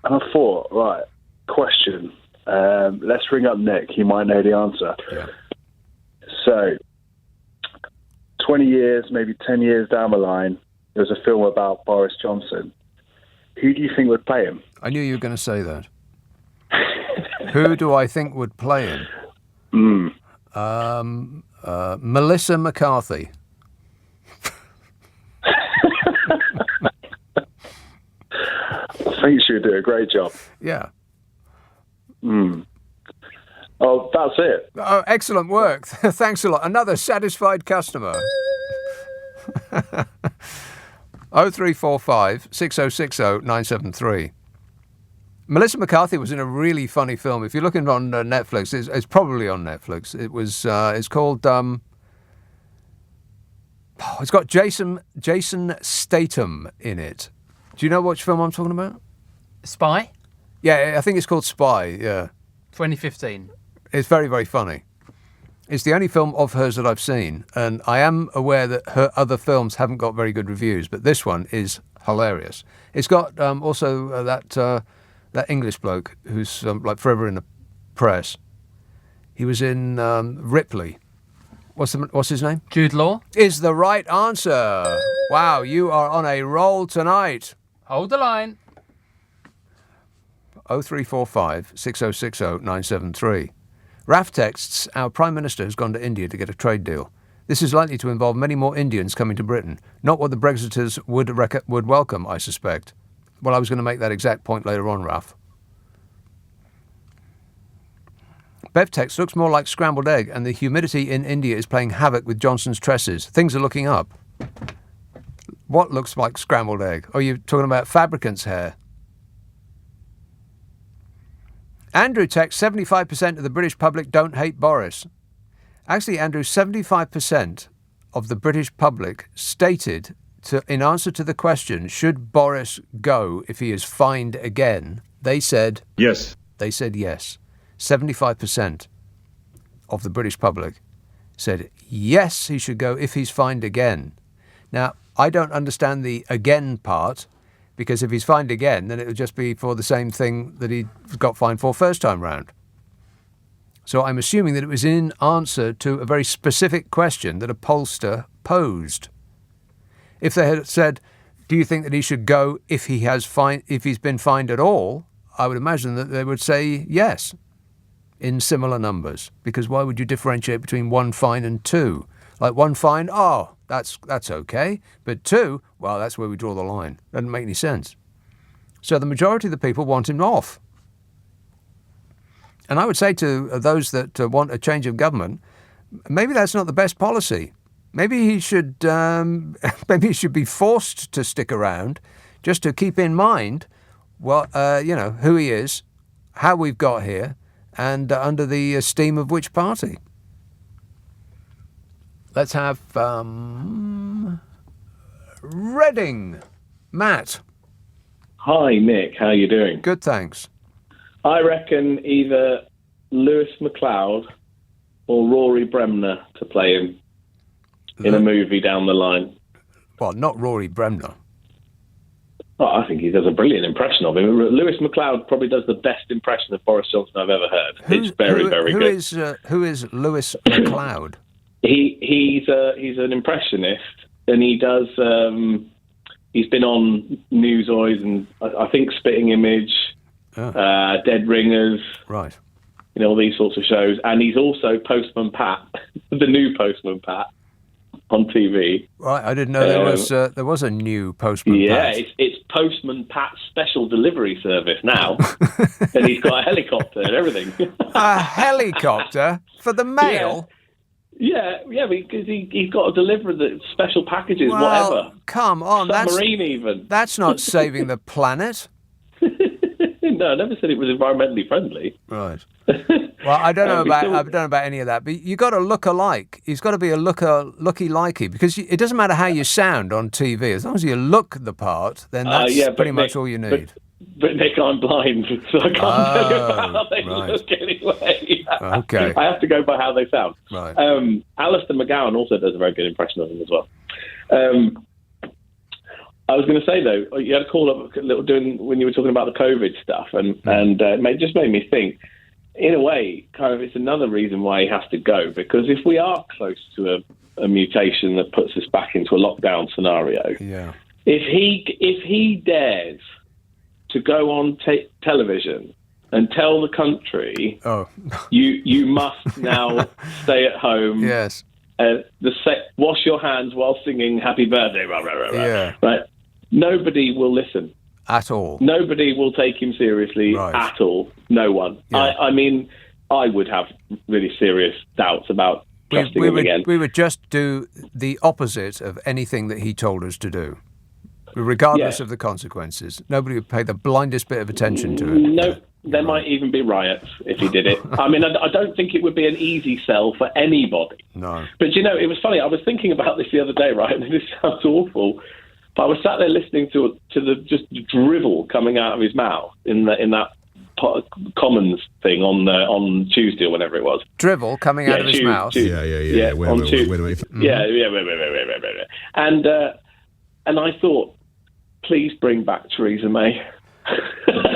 I thought, right, question. Let's ring up Nick. He might know the answer. Yeah. So, 20 years, maybe 10 years down the line, there's a film about Boris Johnson. Who do you think would play him? I knew you were going to say that. Who do I think would play him? Melissa McCarthy. I think she would do a great job. Yeah. Oh, that's it. Oh, excellent work. Thanks a lot. Another satisfied customer. 0345 6060 973. Melissa McCarthy was in a really funny film. If you're looking on Netflix, it's probably on Netflix. It was. It's called. It's got Jason Statham in it. Do you know which film I'm talking about? Spy? Yeah, I think it's called Spy. Yeah. 2015. It's very, very funny. It's the only film of hers that I've seen, and I am aware that her other films haven't got very good reviews, but this one is hilarious. It's got also that English bloke who's like forever in the press. He was in Ripley. What's his name? Jude Law. Is the right answer. Wow, you are on a roll tonight. Hold the line. 0345 6060 973. RAF texts, our Prime Minister has gone to India to get a trade deal. This is likely to involve many more Indians coming to Britain. Not what the Brexiters would welcome, I suspect. Well, I was going to make that exact point later on, Raf. Bev text looks more like scrambled egg, and the humidity in India is playing havoc with Johnson's tresses. Things are looking up. What looks like scrambled egg? Oh, you're talking about Fabricant's hair. Andrew texts, 75% of the British public don't hate Boris. Actually, Andrew, 75% of the British public stated, in answer to the question, should Boris go if he is fined again, they said... Yes. They said yes. 75% of the British public said yes, he should go if he's fined again. Now, I don't understand the again part, because if he's fined again, then it would just be for the same thing that he got fined for first time round. So I'm assuming that it was in answer to a very specific question that a pollster posed. If they had said, do you think that he should go if he's been fined at all, I would imagine that they would say yes, in similar numbers. Because why would you differentiate between one fine and two? Like one fine, oh, that's okay. But two, well, that's where we draw the line. Doesn't make any sense. So the majority of the people want him off. And I would say to those that want a change of government, maybe that's not the best policy. Maybe he should be forced to stick around, just to keep in mind, well, who he is, how we've got here, and under the steam of which party. Let's have Reading. Matt. Hi, Nick. How you doing? Good, thanks. I reckon either Lewis MacLeod or Rory Bremner to play him in a movie down the line. Well, not Rory Bremner. Oh, I think he does a brilliant impression of him. Lewis MacLeod probably does the best impression of Boris Johnson I've ever heard. It's very, very good. Who is Lewis MacLeod? He's an impressionist, and he does. He's been on Newsoys and I think Spitting Image, Dead Ringers, right? All these sorts of shows, and he's also Postman Pat, the new Postman Pat, on TV. Right, I didn't know there was a new Postman Pat. Yeah, it's Postman Pat's special delivery service now, and he's got a helicopter and everything. A helicopter for the mail? Yeah, because he's got to deliver the special packages, well, whatever. Come on, submarine even. That's not saving the planet. No, I never said it was environmentally friendly. Right. Well, I don't know about any of that, but you got to look alike. He's got to be a looky-likey, because it doesn't matter how you sound on TV. As long as you look the part, then that's pretty much all you need. But Nick, I'm blind, so I can't tell you about how they look anyway. Okay. I have to go by how they sound. Right. Alistair McGowan also does a very good impression of him as well. I was going to say, though, you had a call up when you were talking about the COVID stuff, and it just made me think, in a way, kind of, it's another reason why he has to go, because if we are close to a mutation that puts us back into a lockdown scenario, if he dares to go on television and tell the country, you must now stay at home. Yes. Wash your hands while singing Happy Birthday. Right. Nobody will listen. At all. Nobody will take him seriously at all. No one. Yeah. I mean, I would have really serious doubts about trusting him again. We would just do the opposite of anything that he told us to do, regardless of the consequences. Nobody would pay the blindest bit of attention to it. No, there might even be riots if he did it. I mean, I don't think it would be an easy sell for anybody. No. But, it was funny. I was thinking about this the other day, right? And this sounds awful. But I was sat there listening to the just drivel coming out of his mouth in that Commons thing on Tuesday or whenever it was. Drivel coming out of his mouth? Yeah. Wait a minute. And I thought, please bring back Theresa May.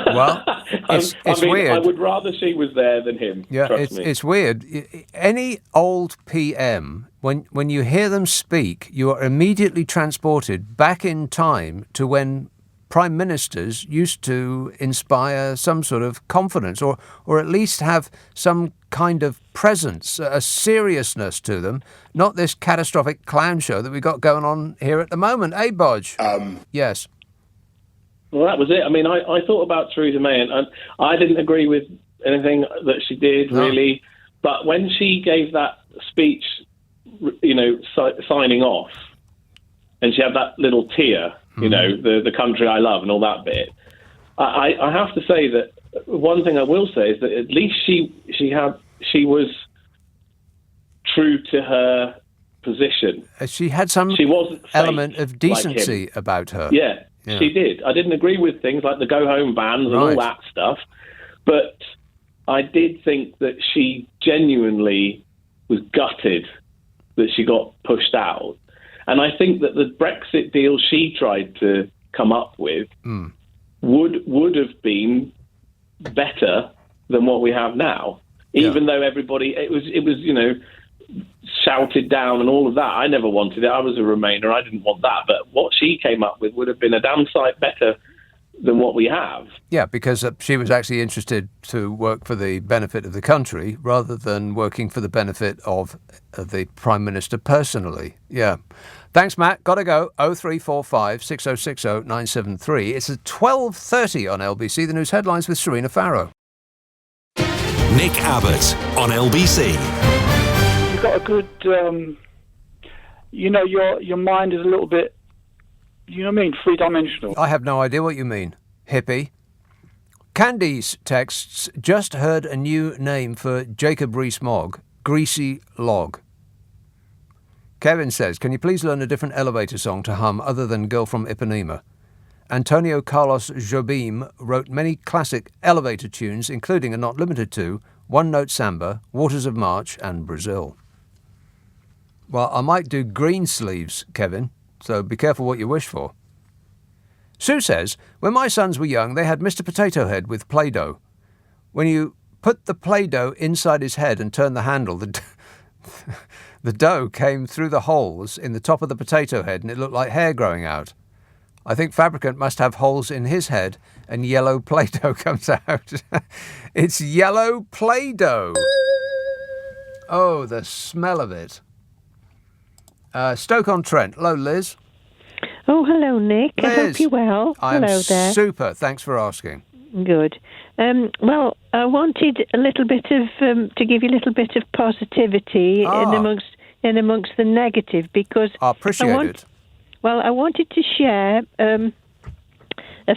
Well, it's weird. I would rather she was there than him. Yeah, trust me. It's weird. Any old PM, when you hear them speak, you are immediately transported back in time to when prime ministers used to inspire some sort of confidence, or at least have some kind of presence, a seriousness to them, not this catastrophic clown show that we've got going on here at the moment. Eh, Bodge? Yes. Well, that was it. I mean, I thought about Theresa May, and I didn't agree with anything that she did, really. But when she gave that speech, signing off, and she had that little tear, the country I love and all that bit, I have to say that one thing I will say is that at least she was true to her position. She had some element of decency about her. Yeah. She did. I didn't agree with things like the go-home bans and all that stuff, but I did think that she genuinely was gutted that she got pushed out. And I think that the Brexit deal she tried to come up with would have been better than what we have now, even though everybody, it was shouted down and all of that. I never wanted it. I was a Remainer. I didn't want that. But what she came up with would have been a damn sight better than what we have. Yeah, because she was actually interested to work for the benefit of the country rather than working for the benefit of the Prime Minister personally. Yeah. Thanks, Matt. Got to go. 0345 6060 973. It's at 12:30 on LBC. The news headlines with Serena Farrow. Nick Abbott on LBC. You've got a good, your mind is a little bit, three-dimensional. I have no idea what you mean, hippie. Candice texts, just heard a new name for Jacob Rees-Mogg, Greasy Log. Kevin says, can you please learn a different elevator song to hum other than Girl from Ipanema? Antonio Carlos Jobim wrote many classic elevator tunes, including and not limited to One Note Samba, Waters of March and Brazil. Well, I might do green sleeves, Kevin, so be careful what you wish for. Sue says, when my sons were young, they had Mr. Potato Head with Play-Doh. When you put the Play-Doh inside his head and turn the handle, the dough came through the holes in the top of the potato head and it looked like hair growing out. I think Fabricant must have holes in his head and yellow Play-Doh comes out. It's yellow Play-Doh. Oh, the smell of it. Stoke-on-Trent. Hello, Liz. Oh, hello, Nick. Liz, I hope you're well. I'm hello there. Super. Thanks for asking. Good. Well, I wanted a little bit of to give you a little bit of positivity in amongst the negative because I appreciate it. Well, I wanted to share a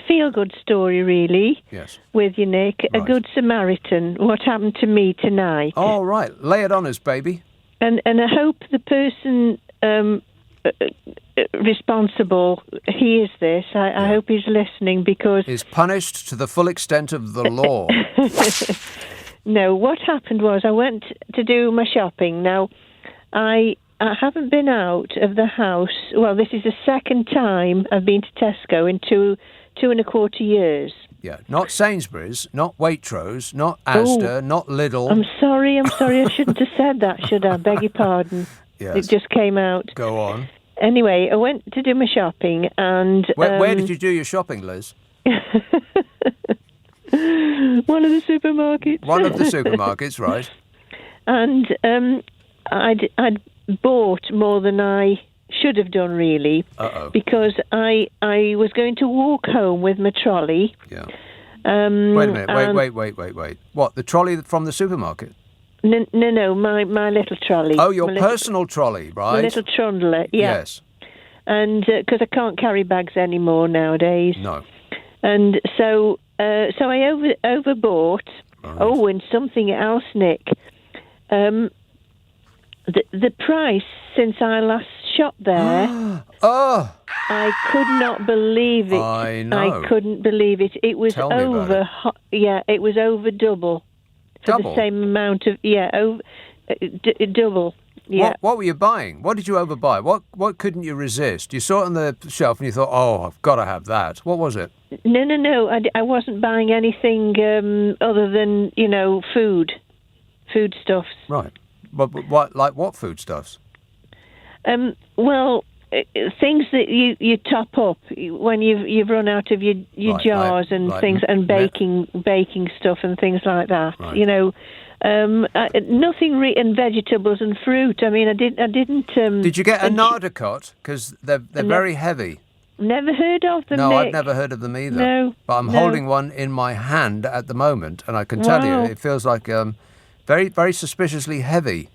feel-good story, really. Yes. With you, Nick. Right. A good Samaritan. What happened to me tonight? All right. Lay it on us, baby. And I hope the person responsible hears this. I hope he's listening because... Is punished to the full extent of the law. No, what happened was I went to do my shopping. Now, I haven't been out of the house. Well, this is the second time I've been to Tesco in two and a quarter years. Yeah, not Sainsbury's, not Waitrose, not Asda, not Lidl. I'm sorry. I shouldn't have said that, should I? Beg your pardon. Yes. It just came out. Go on. Anyway, I went to do my shopping and... Where did you do your shopping, Liz? One of the supermarkets. One of the supermarkets, right. And I'd bought more than I should have done, really. Uh-oh. Because I was going to walk home with my trolley. Yeah. Wait a minute. Wait. What, the trolley from the supermarket? No, my little trolley. Oh, your personal trolley, right? My little trundler, yeah. Yes. And because I can't carry bags anymore nowadays. No. And so I overbought. Right. Oh, and something else, Nick. The price since I last shopped there. Oh! I could not believe it. I know. I couldn't believe it. It was over. It was over double. For the same amount of double. Yeah. What were you buying? What did you overbuy? What couldn't you resist? You saw it on the shelf and you thought, oh, I've got to have that. What was it? No. I wasn't buying anything other than, foodstuffs. Right. What foodstuffs? Well, things that you top up when you've run out of your Right, jars and like things, and baking stuff and things like that. Right. Nothing and vegetables and fruit. I mean, I didn't. Did you get a Nardicot? Because they're very heavy. Never heard of them. No, Nick. I've never heard of them either. No, but I'm holding one in my hand at the moment, and I can tell you, it feels like very, very suspiciously heavy,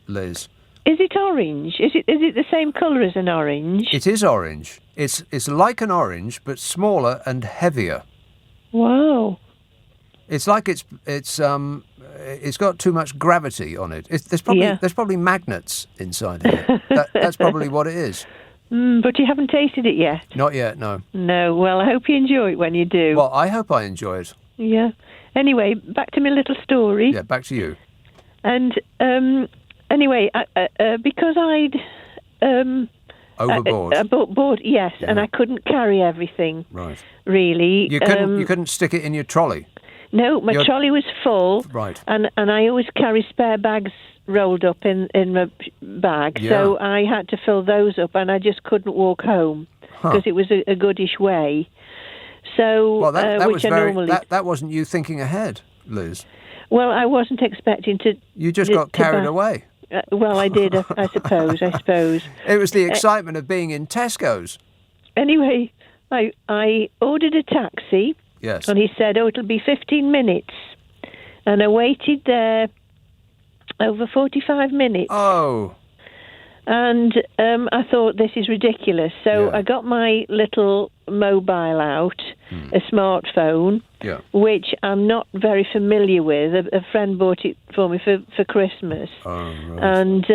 Liz. Is it orange? Is it the same colour as an orange? It is orange. It's like an orange, but smaller and heavier. Wow. It's like it's got too much gravity on it. There's probably magnets inside here. That's probably what it is. But you haven't tasted it yet? Not yet, no. No. Well, I hope you enjoy it when you do. Well, I hope I enjoy it. Yeah. Anyway, back to my little story. Yeah, back to you. And anyway, because I'd overboard. Board, yes, and I couldn't carry everything. Right. Really. You couldn't stick it in your trolley. No, my trolley was full. Right. And I always carry spare bags rolled up in my bag, so I had to fill those up, and I just couldn't walk home because it was a goodish way. So, well, that which was I normally that wasn't you thinking ahead, Liz. Well, I wasn't expecting to. You just got carried away. Well, I did, I suppose. It was the excitement of being in Tesco's. Anyway, I ordered a taxi. Yes. And he said, it'll be 15 minutes. And I waited there over 45 minutes. Oh. And I thought, this is ridiculous. So I got my little mobile out, a smartphone, which I'm not very familiar with. A friend bought it for me for Christmas. Oh, right. And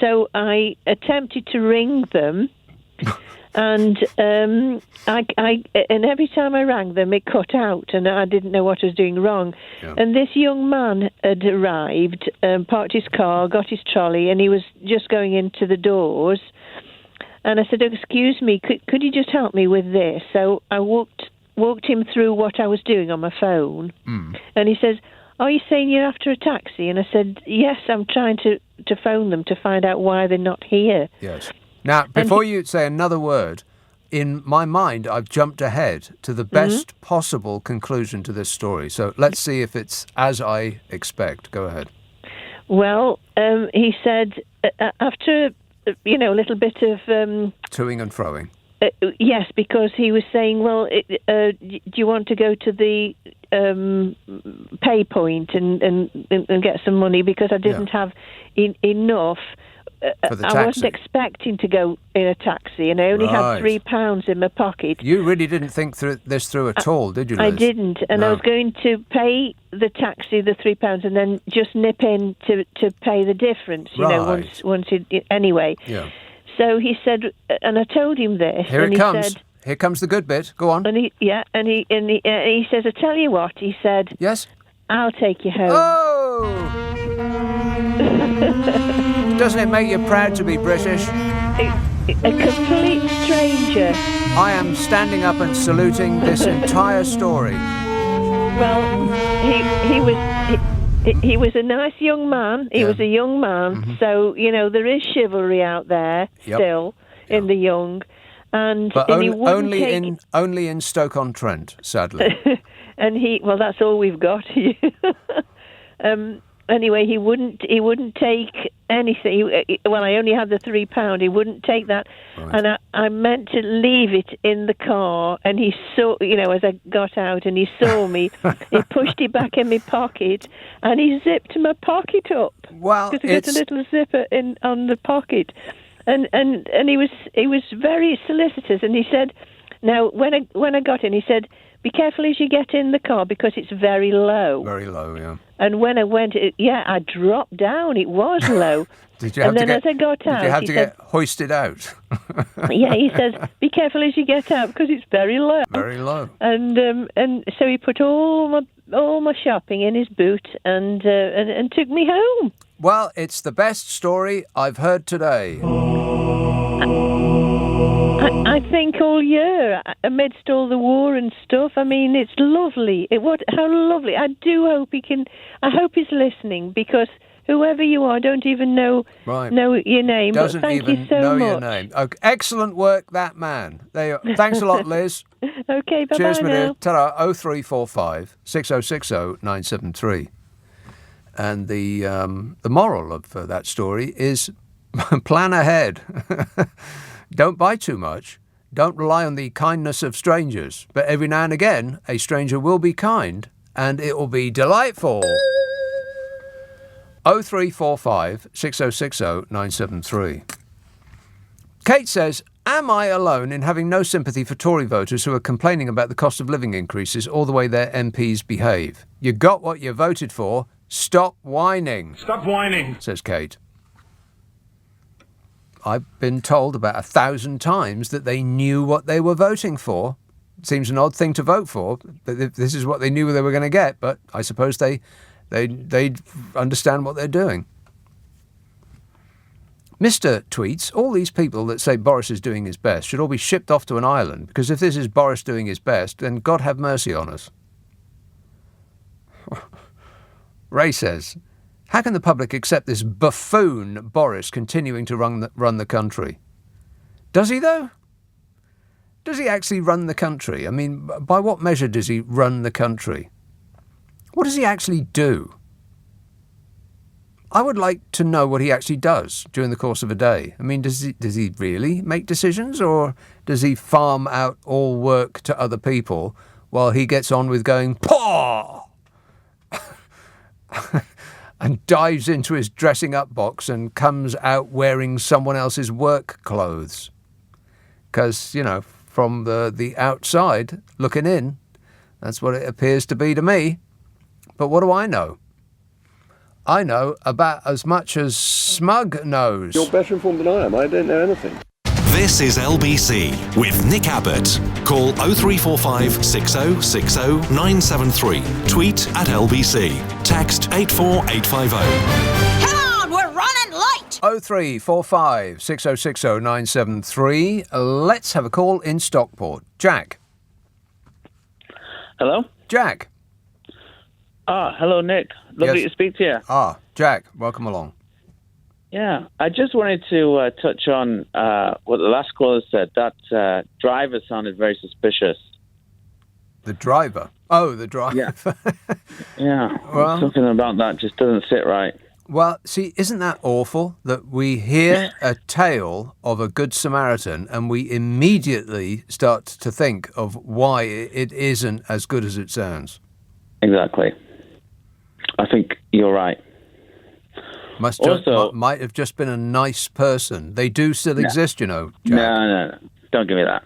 so I attempted to ring them. And and every time I rang them, it cut out, and I didn't know what I was doing wrong. Yeah. And this young man had arrived, parked his car, got his trolley, and he was just going into the doors. And I said, "Excuse me, could you just help me with this?" So I walked him through what I was doing on my phone, and he says, "Are you saying you're after a taxi?" And I said, "Yes, I'm trying to phone them to find out why they're not here." Yes. Now, before you say another word, in my mind, I've jumped ahead to the best possible conclusion to this story. So let's see if it's as I expect. Go ahead. Well, he said, after, a little bit of... toing and froing. Yes, because he was saying, well, do you want to go to the pay point and get some money? Because I didn't have enough... I wasn't expecting to go in a taxi, and I only had £3 in my pocket. You really didn't think this through at all, did you, Liz? I didn't, and I was going to pay the taxi, the £3, and then just nip in to pay the difference. Once anyway. Yeah. So he said, and I told him this. Here and it comes. Said, here comes the good bit. Go on. And he says, "I tell you what," he said. Yes. "I'll take you home." Oh. Doesn't it make you proud to be British? A complete stranger. I am standing up and saluting this entire story. Well, he was a nice young man. He was a young man, so there is chivalry out there still in the young, and he wouldn't only in Stoke-on-Trent, sadly. And that's all we've got here. Anyway, he wouldn't take anything. I only had the £3. He wouldn't take that, and I meant to leave it in the car. And he saw, as I got out, and he saw me. He pushed it back in my pocket, and he zipped my pocket up. Well, because I got a little zipper on the pocket, and he was very solicitous. And he said, now when I got in, he said, "Be careful as you get in the car because it's very low." Very low, yeah. And when I went, I dropped down. It was low. Did you have as I got out, did you have to get hoisted out? Yeah, he says, "Be careful as you get out because it's very low." Very low. And so he put all my shopping in his boot and took me home. Well, it's the best story I've heard today. I think all year, amidst all the war and stuff, I mean, it's lovely. How lovely. I do hope I hope he's listening, because whoever you are, I don't even know your name. Doesn't but thank even you so know much. your name. Okay, excellent work, that man. There you are. Thanks a lot, Liz. Okay, bye-bye. Cheers, my dear. now. Ta-ra. 0345 6060 973. And the moral of that story is plan ahead. Don't buy too much. Don't rely on the kindness of strangers. But every now and again, a stranger will be kind, and it will be delightful. 0345 6060 973. Kate says, am I alone in having no sympathy for Tory voters who are complaining about the cost of living increases or the way their MPs behave? You got what you voted for. Stop whining. Stop whining, says Kate. I've been told about 1,000 times that they knew what they were voting for. Seems an odd thing to vote for, but this is what they knew they were going to get. But I suppose they understand what they're doing. Mr. tweets, all these people that say Boris is doing his best should all be shipped off to an island, because if this is Boris doing his best, then God have mercy on us. Ray says, how can the public accept this buffoon Boris continuing to run the country? Does he, though? Does he actually run the country? I mean, by what measure does he run the country? What does he actually do? I would like to know what he actually does during the course of a day. I mean, does he really make decisions, or does he farm out all work to other people while he gets on with going, paw! and dives into his dressing up box and comes out wearing someone else's work clothes? Because, from the outside looking in, that's what it appears to be to me. But what do I know? I know about as much as Smug knows. You're better informed than I am. I don't know anything. This is LBC with Nick Abbott. Call 0345 6060 973. Tweet at LBC. Text 84850. Come on, we're running late! 0345 6060 973. Let's have a call in Stockport. Jack. Hello? Jack. Hello, Nick. Lovely to speak to you. Jack, welcome along. Yeah, I just wanted to touch on what the last caller said. That driver sounded very suspicious. The driver? Oh, the driver. Yeah. Yeah. Well, something about that just doesn't sit right. Well, see, isn't that awful that we hear a tale of a Good Samaritan and we immediately start to think of why it isn't as good as it sounds? Exactly. I think you're right. Might have just been a nice person. They do still exist, Jack. No. Don't give me that.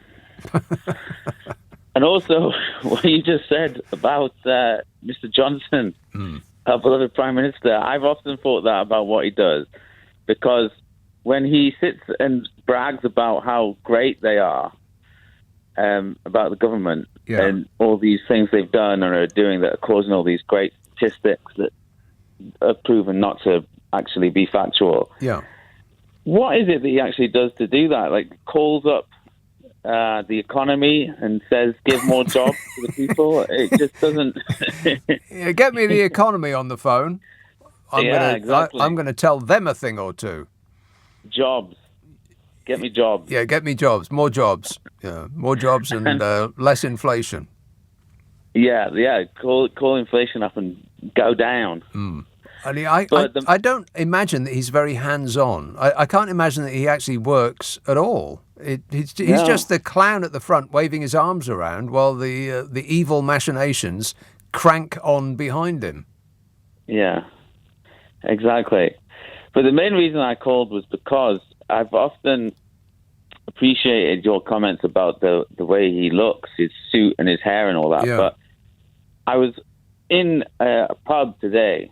And also, what you just said about Mr. Johnson, our beloved Prime Minister, I've often thought that about what he does. Because when he sits and brags about how great they are, about the government and all these things they've done and are doing that are causing all these great statistics that are proven not to actually be factual. Yeah. What is it that he actually does to do that? Like, calls up the economy and says, give more jobs to the people? It just doesn't... Get me the economy on the phone. Exactly. I'm going to tell them a thing or two. Jobs. Get me jobs. Yeah, get me jobs. More jobs. Yeah, more jobs and less inflation. Yeah. Call inflation up and go down. And I don't imagine that he's very hands-on. I can't imagine that he actually works at all. He's just the clown at the front waving his arms around while the evil machinations crank on behind him. Yeah, exactly. But the main reason I called was because I've often appreciated your comments about the way he looks, his suit and his hair and all that. Yeah. But I was in a pub today,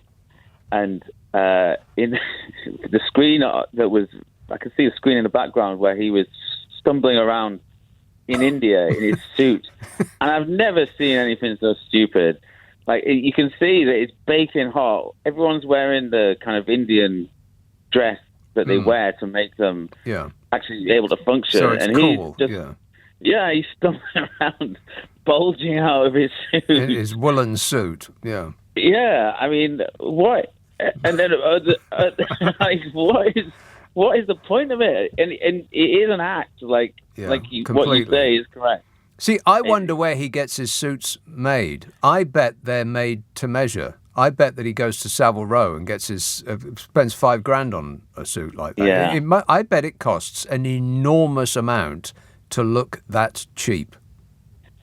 and in the screen that was, I could see a screen in the background where he was stumbling around in India in his suit. And I've never seen anything so stupid. Like, you can see that it's baking hot. Everyone's wearing the kind of Indian dress that they wear to make them actually able to function. So it's and cool, he's just, he's stumbling around, bulging out of his suit. His woolen suit, yeah. Yeah, I mean, what? And then, like, what is the point of it? And it is an act, what you say is correct. See, I wonder where he gets his suits made. I bet they're made to measure. I bet that he goes to Savile Row and gets his spends $5,000 on a suit like that. Yeah. I bet it costs an enormous amount to look that cheap.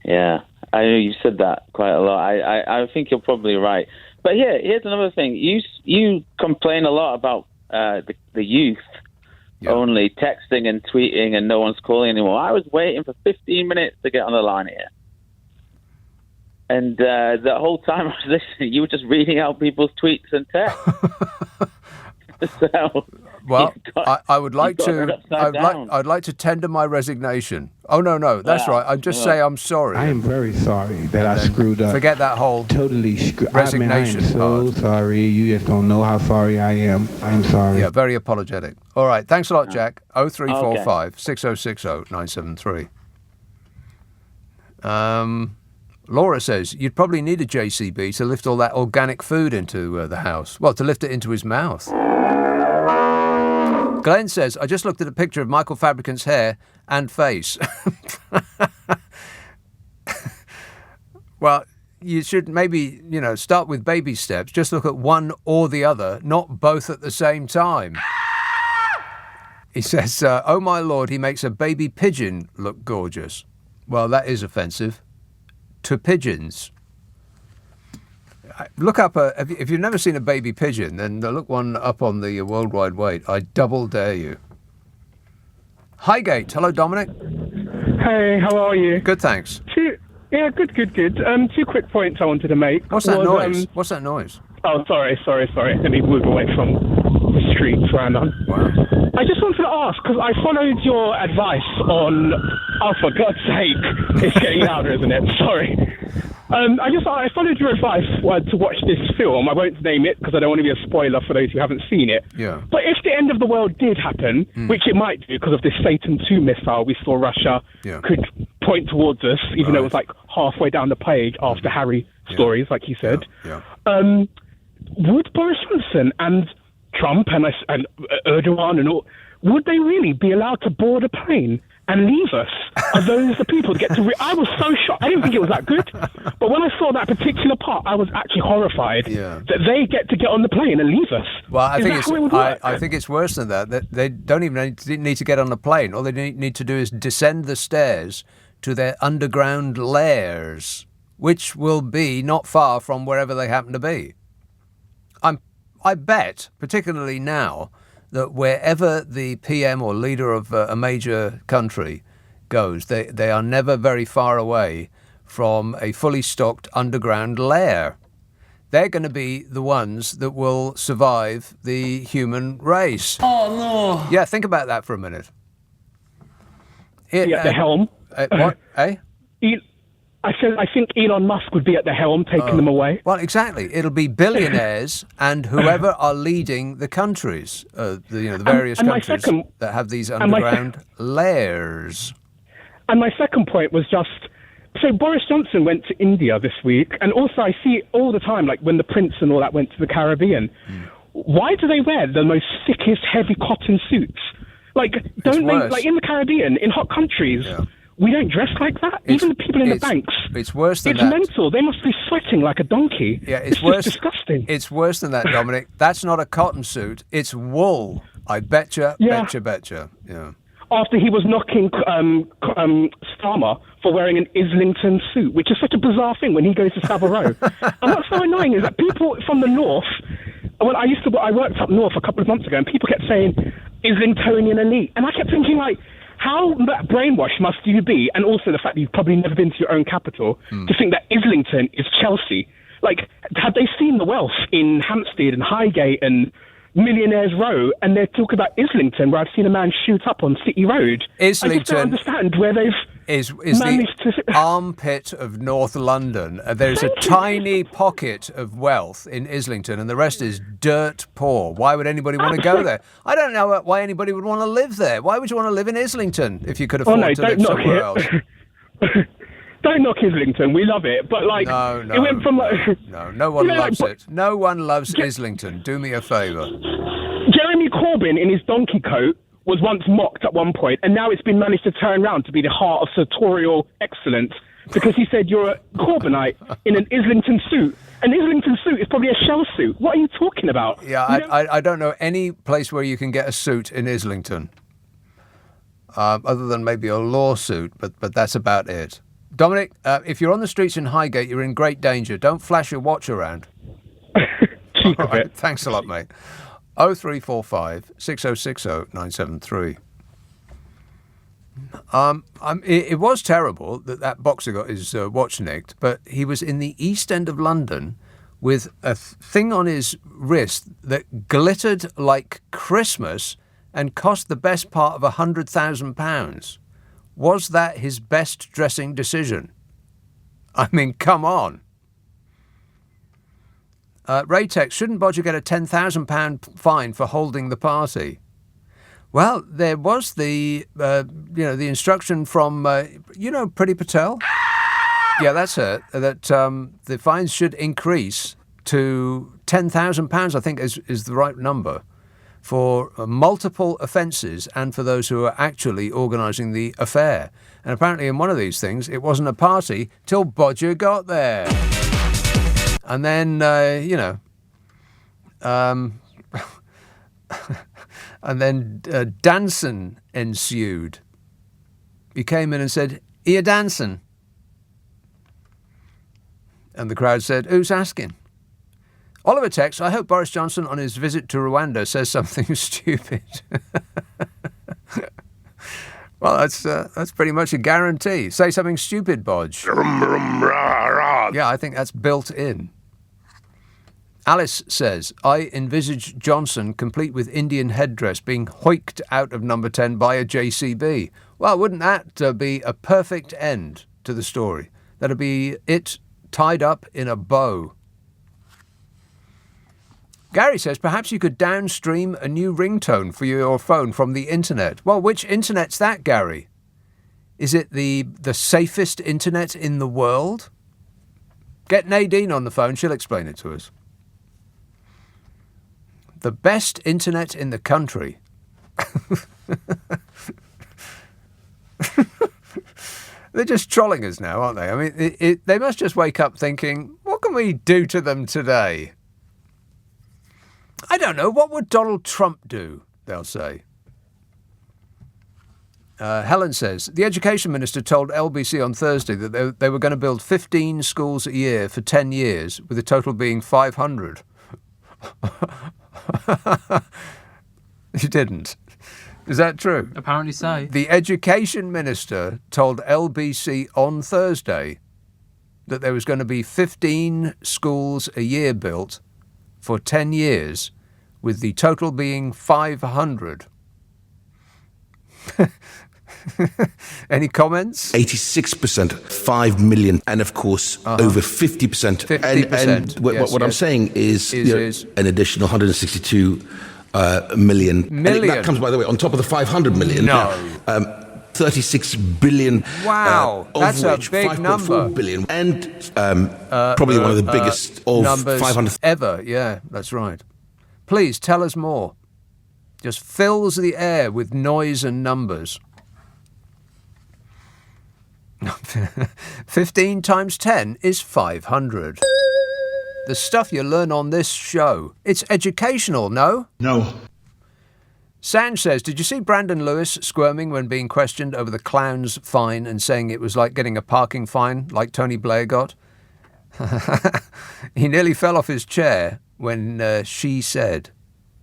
Yeah, I know you said that quite a lot. I think you're probably right. But here's another thing. You complain a lot about the youth only texting and tweeting and no one's calling anymore. I was waiting for 15 minutes to get on the line here. And the whole time I was listening, you were just reading out people's tweets and texts. Well, I would like to. I'd like to tender my resignation. Oh no, that's right. I just say I'm sorry. I am very sorry that I screwed up. Forget that whole resignation. I am so sorry. You just don't know how sorry I am. I'm sorry. Yeah, very apologetic. All right, thanks a lot, Jack. 0345 6060 973. Laura says you'd probably need a JCB to lift all that organic food into the house. Well, to lift it into his mouth. Glenn says, I just looked at a picture of Michael Fabricant's hair and face. Well, you should maybe, start with baby steps. Just look at one or the other, not both at the same time. He says, oh my Lord, he makes a baby pigeon look gorgeous. Well, that is offensive to pigeons. Look up, if you've never seen a baby pigeon, then look one up on the World Wide Web. I double dare you. Highgate. Hello, Dominic. Hey, how are you? Good, thanks. Good. Two quick points I wanted to make. What's that noise? What's that noise? Oh, sorry. Let me move away from the streets where I'm on. Wow. I just wanted to ask, because I followed your advice on... Oh, for God's sake. It's getting louder, isn't it? Sorry. I followed your advice to watch this film. I won't name it because I don't want to be a spoiler for those who haven't seen it. Yeah. But if the end of the world did happen, which it might do because of this Satan II missile we saw Russia could point towards us, even though it was like halfway down the page after Harry stories, like he said, would Boris Johnson and Trump and Erdogan and all, would they really be allowed to board a plane and leave us? Are those the people that get to... I was so shocked. I didn't think it was that good. But when I saw that particular part, I was actually horrified that they get to get on the plane and leave us. Well, I think it's worse than that. That they don't even need to get on the plane. All they need to do is descend the stairs to their underground lairs, which will be not far from wherever they happen to be. I bet, particularly now, that wherever the PM or leader of a major country goes, they are never very far away from a fully stocked underground lair. They're going to be the ones that will survive the human race. Oh, no. Yeah, think about that for a minute. At the helm. What? Eh? I think Elon Musk would be at the helm taking them away. Well, exactly. It'll be billionaires and whoever are leading the countries, the various countries that have these underground lairs. And my second point was just, so Boris Johnson went to India this week, and also I see all the time, like when the Prince and all that went to the Caribbean, why do they wear the most thickest, heavy cotton suits? Like, don't they, like in the Caribbean, in hot countries... Yeah. We don't dress like that. Even the people in the banks. It's worse than that. It's mental. They must be sweating like a donkey. Yeah, it's worse. Disgusting. It's worse than that, Dominic. That's not a cotton suit. It's wool. I betcha. Yeah. After he was knocking Starmer for wearing an Islington suit, which is such a bizarre thing when he goes to Savile Row. And what's so annoying is that people from the north. Well, I worked up north a couple of months ago, and people kept saying Islingtonian elite, and I kept thinking like, how brainwashed must you be, and also the fact that you've probably never been to your own capital, to think that Islington is Chelsea? Like, had they seen the wealth in Hampstead and Highgate and Millionaires Row, and they're talking about Islington, where I've seen a man shoot up on City Road. Islington I just don't understand where they've is managed the armpit of North London. There's a tiny pocket of wealth in Islington, and the rest is dirt poor. Why would anybody want to go there? I don't know why anybody would want to live there. Why would you want to live in Islington if you could afford to live somewhere else? Don't knock Islington. We love it, but like it went from no one loves it. No one loves Islington. Do me a favour. Jeremy Corbyn in his donkey coat was once mocked at one point, and now it's been managed to turn around to be the heart of sartorial excellence because he said you're a Corbynite in an Islington suit. An Islington suit is probably a shell suit. What are you talking about? Yeah, I don't know any place where you can get a suit in Islington, other than maybe a lawsuit, but that's about it. Dominic, if you're on the streets in Highgate, you're in great danger. Don't flash your watch around. All right, thanks a lot, mate. 0345 6060 973. It was terrible that boxer got his watch nicked, but he was in the East End of London with a thing on his wrist that glittered like Christmas and cost the best part of £100,000. Was that his best dressing decision? I mean, come on. Raytex, shouldn't Bodger get a £10,000 fine for holding the party? Well, there was the instruction from, Priti Patel? Yeah, that's her. That the fines should increase to £10,000, I think is the right number, for multiple offences and for those who are actually organising the affair. And apparently in one of these things, it wasn't a party till Bodger got there. And then, and then dancing ensued. He came in and said, "Are you dancing?" And the crowd said, "Who's asking?" Oliver texts, "I hope Boris Johnson on his visit to Rwanda says something stupid." Well, that's pretty much a guarantee. Say something stupid, Bodge. Yeah, I think that's built in. Alice says, "I envisage Johnson complete with Indian headdress being hoiked out of number 10 by a JCB." Well, wouldn't that be a perfect end to the story? That'd be it tied up in a bow. Gary says, perhaps you could downstream a new ringtone for your phone from the internet. Well, which internet's that, Gary? Is it the safest internet in the world? Get Nadine on the phone, she'll explain it to us. The best internet in the country. They're just trolling us now, aren't they? I mean, they must just wake up thinking, what can we do to them today? I don't know. What would Donald Trump do? They'll say. Helen says, the education minister told LBC on Thursday that they were going to build 15 schools a year for 10 years, with the total being 500. She didn't. Is that true? Apparently so. The education minister told LBC on Thursday that there was going to be 15 schools a year built for 10 years, with the total being 500. Any comments? 86%, 5 million, and of course, over 50%. 50%. And what I'm saying is an additional 162 million. And that comes, by the way, on top of the 500 million. No. 36 billion. Wow, that's of which a big 5.4 number. billion, and probably one of the biggest of numbers 500 ever. Yeah, that's right. Please tell us more. Just fills the air with noise and numbers. 15 times 10 is 500. The stuff you learn on this show. It's educational, no? No. Sanj says, did you see Brandon Lewis squirming when being questioned over the clown's fine and saying it was like getting a parking fine like Tony Blair got? He nearly fell off his chair when she said.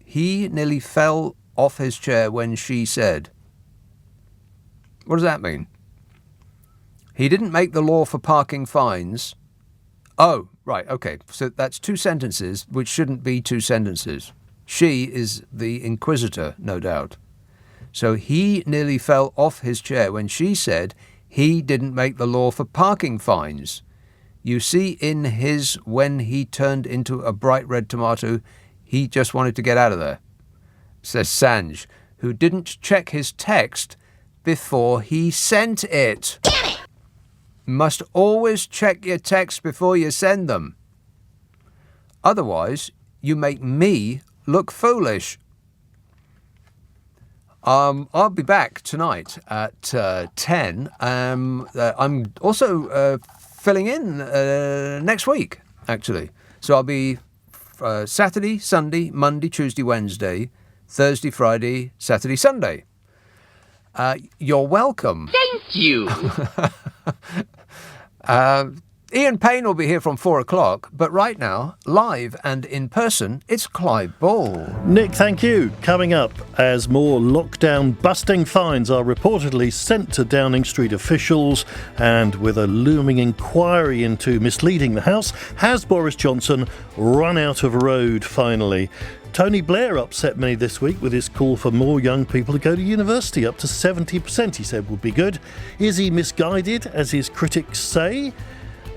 He nearly fell off his chair when she said. What does that mean? He didn't make the law for parking fines. Oh, right, okay. So that's two sentences which shouldn't be two sentences. She is the inquisitor, no doubt. So he nearly fell off his chair when she said he didn't make the law for parking fines. You see in his when he turned into a bright red tomato, he just wanted to get out of there, says Sanj, who didn't check his text before he sent it. Damn it! Must always check your text before you send them. Otherwise, you make me look foolish. I'll be back tonight at 10. I'm also filling in next week, actually. So I'll be Saturday, Sunday, Monday, Tuesday, Wednesday, Thursday, Friday, Saturday, Sunday. You're welcome. Thank you. Ian Payne will be here from 4 o'clock, but right now, live and in person, it's Clive Ball. Nick, thank you. Coming up, as more lockdown-busting fines are reportedly sent to Downing Street officials, and with a looming inquiry into misleading the House, has Boris Johnson run out of road finally? Tony Blair upset many this week with his call for more young people to go to university. Up to 70%, he said, would be good. Is he misguided, as his critics say?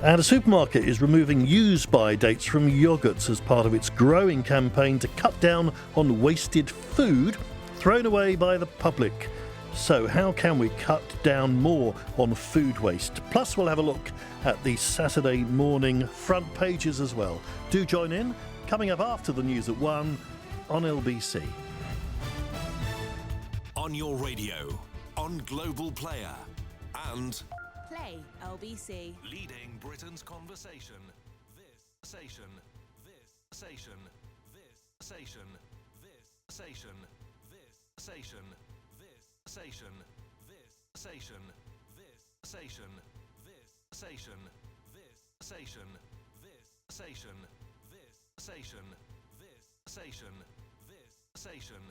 And a supermarket is removing use-by dates from yoghurts as part of its growing campaign to cut down on wasted food thrown away by the public. So how can we cut down more on food waste? Plus, we'll have a look at the Saturday morning front pages as well. Do join in. Coming up after the news at 1 on LBC. On your radio, on Global Player, and Play LBC. leading Britain's conversation. This station, this station, this station, this station, this station, this station, this station, this station, this station, this station, this station, this station, this station, this station,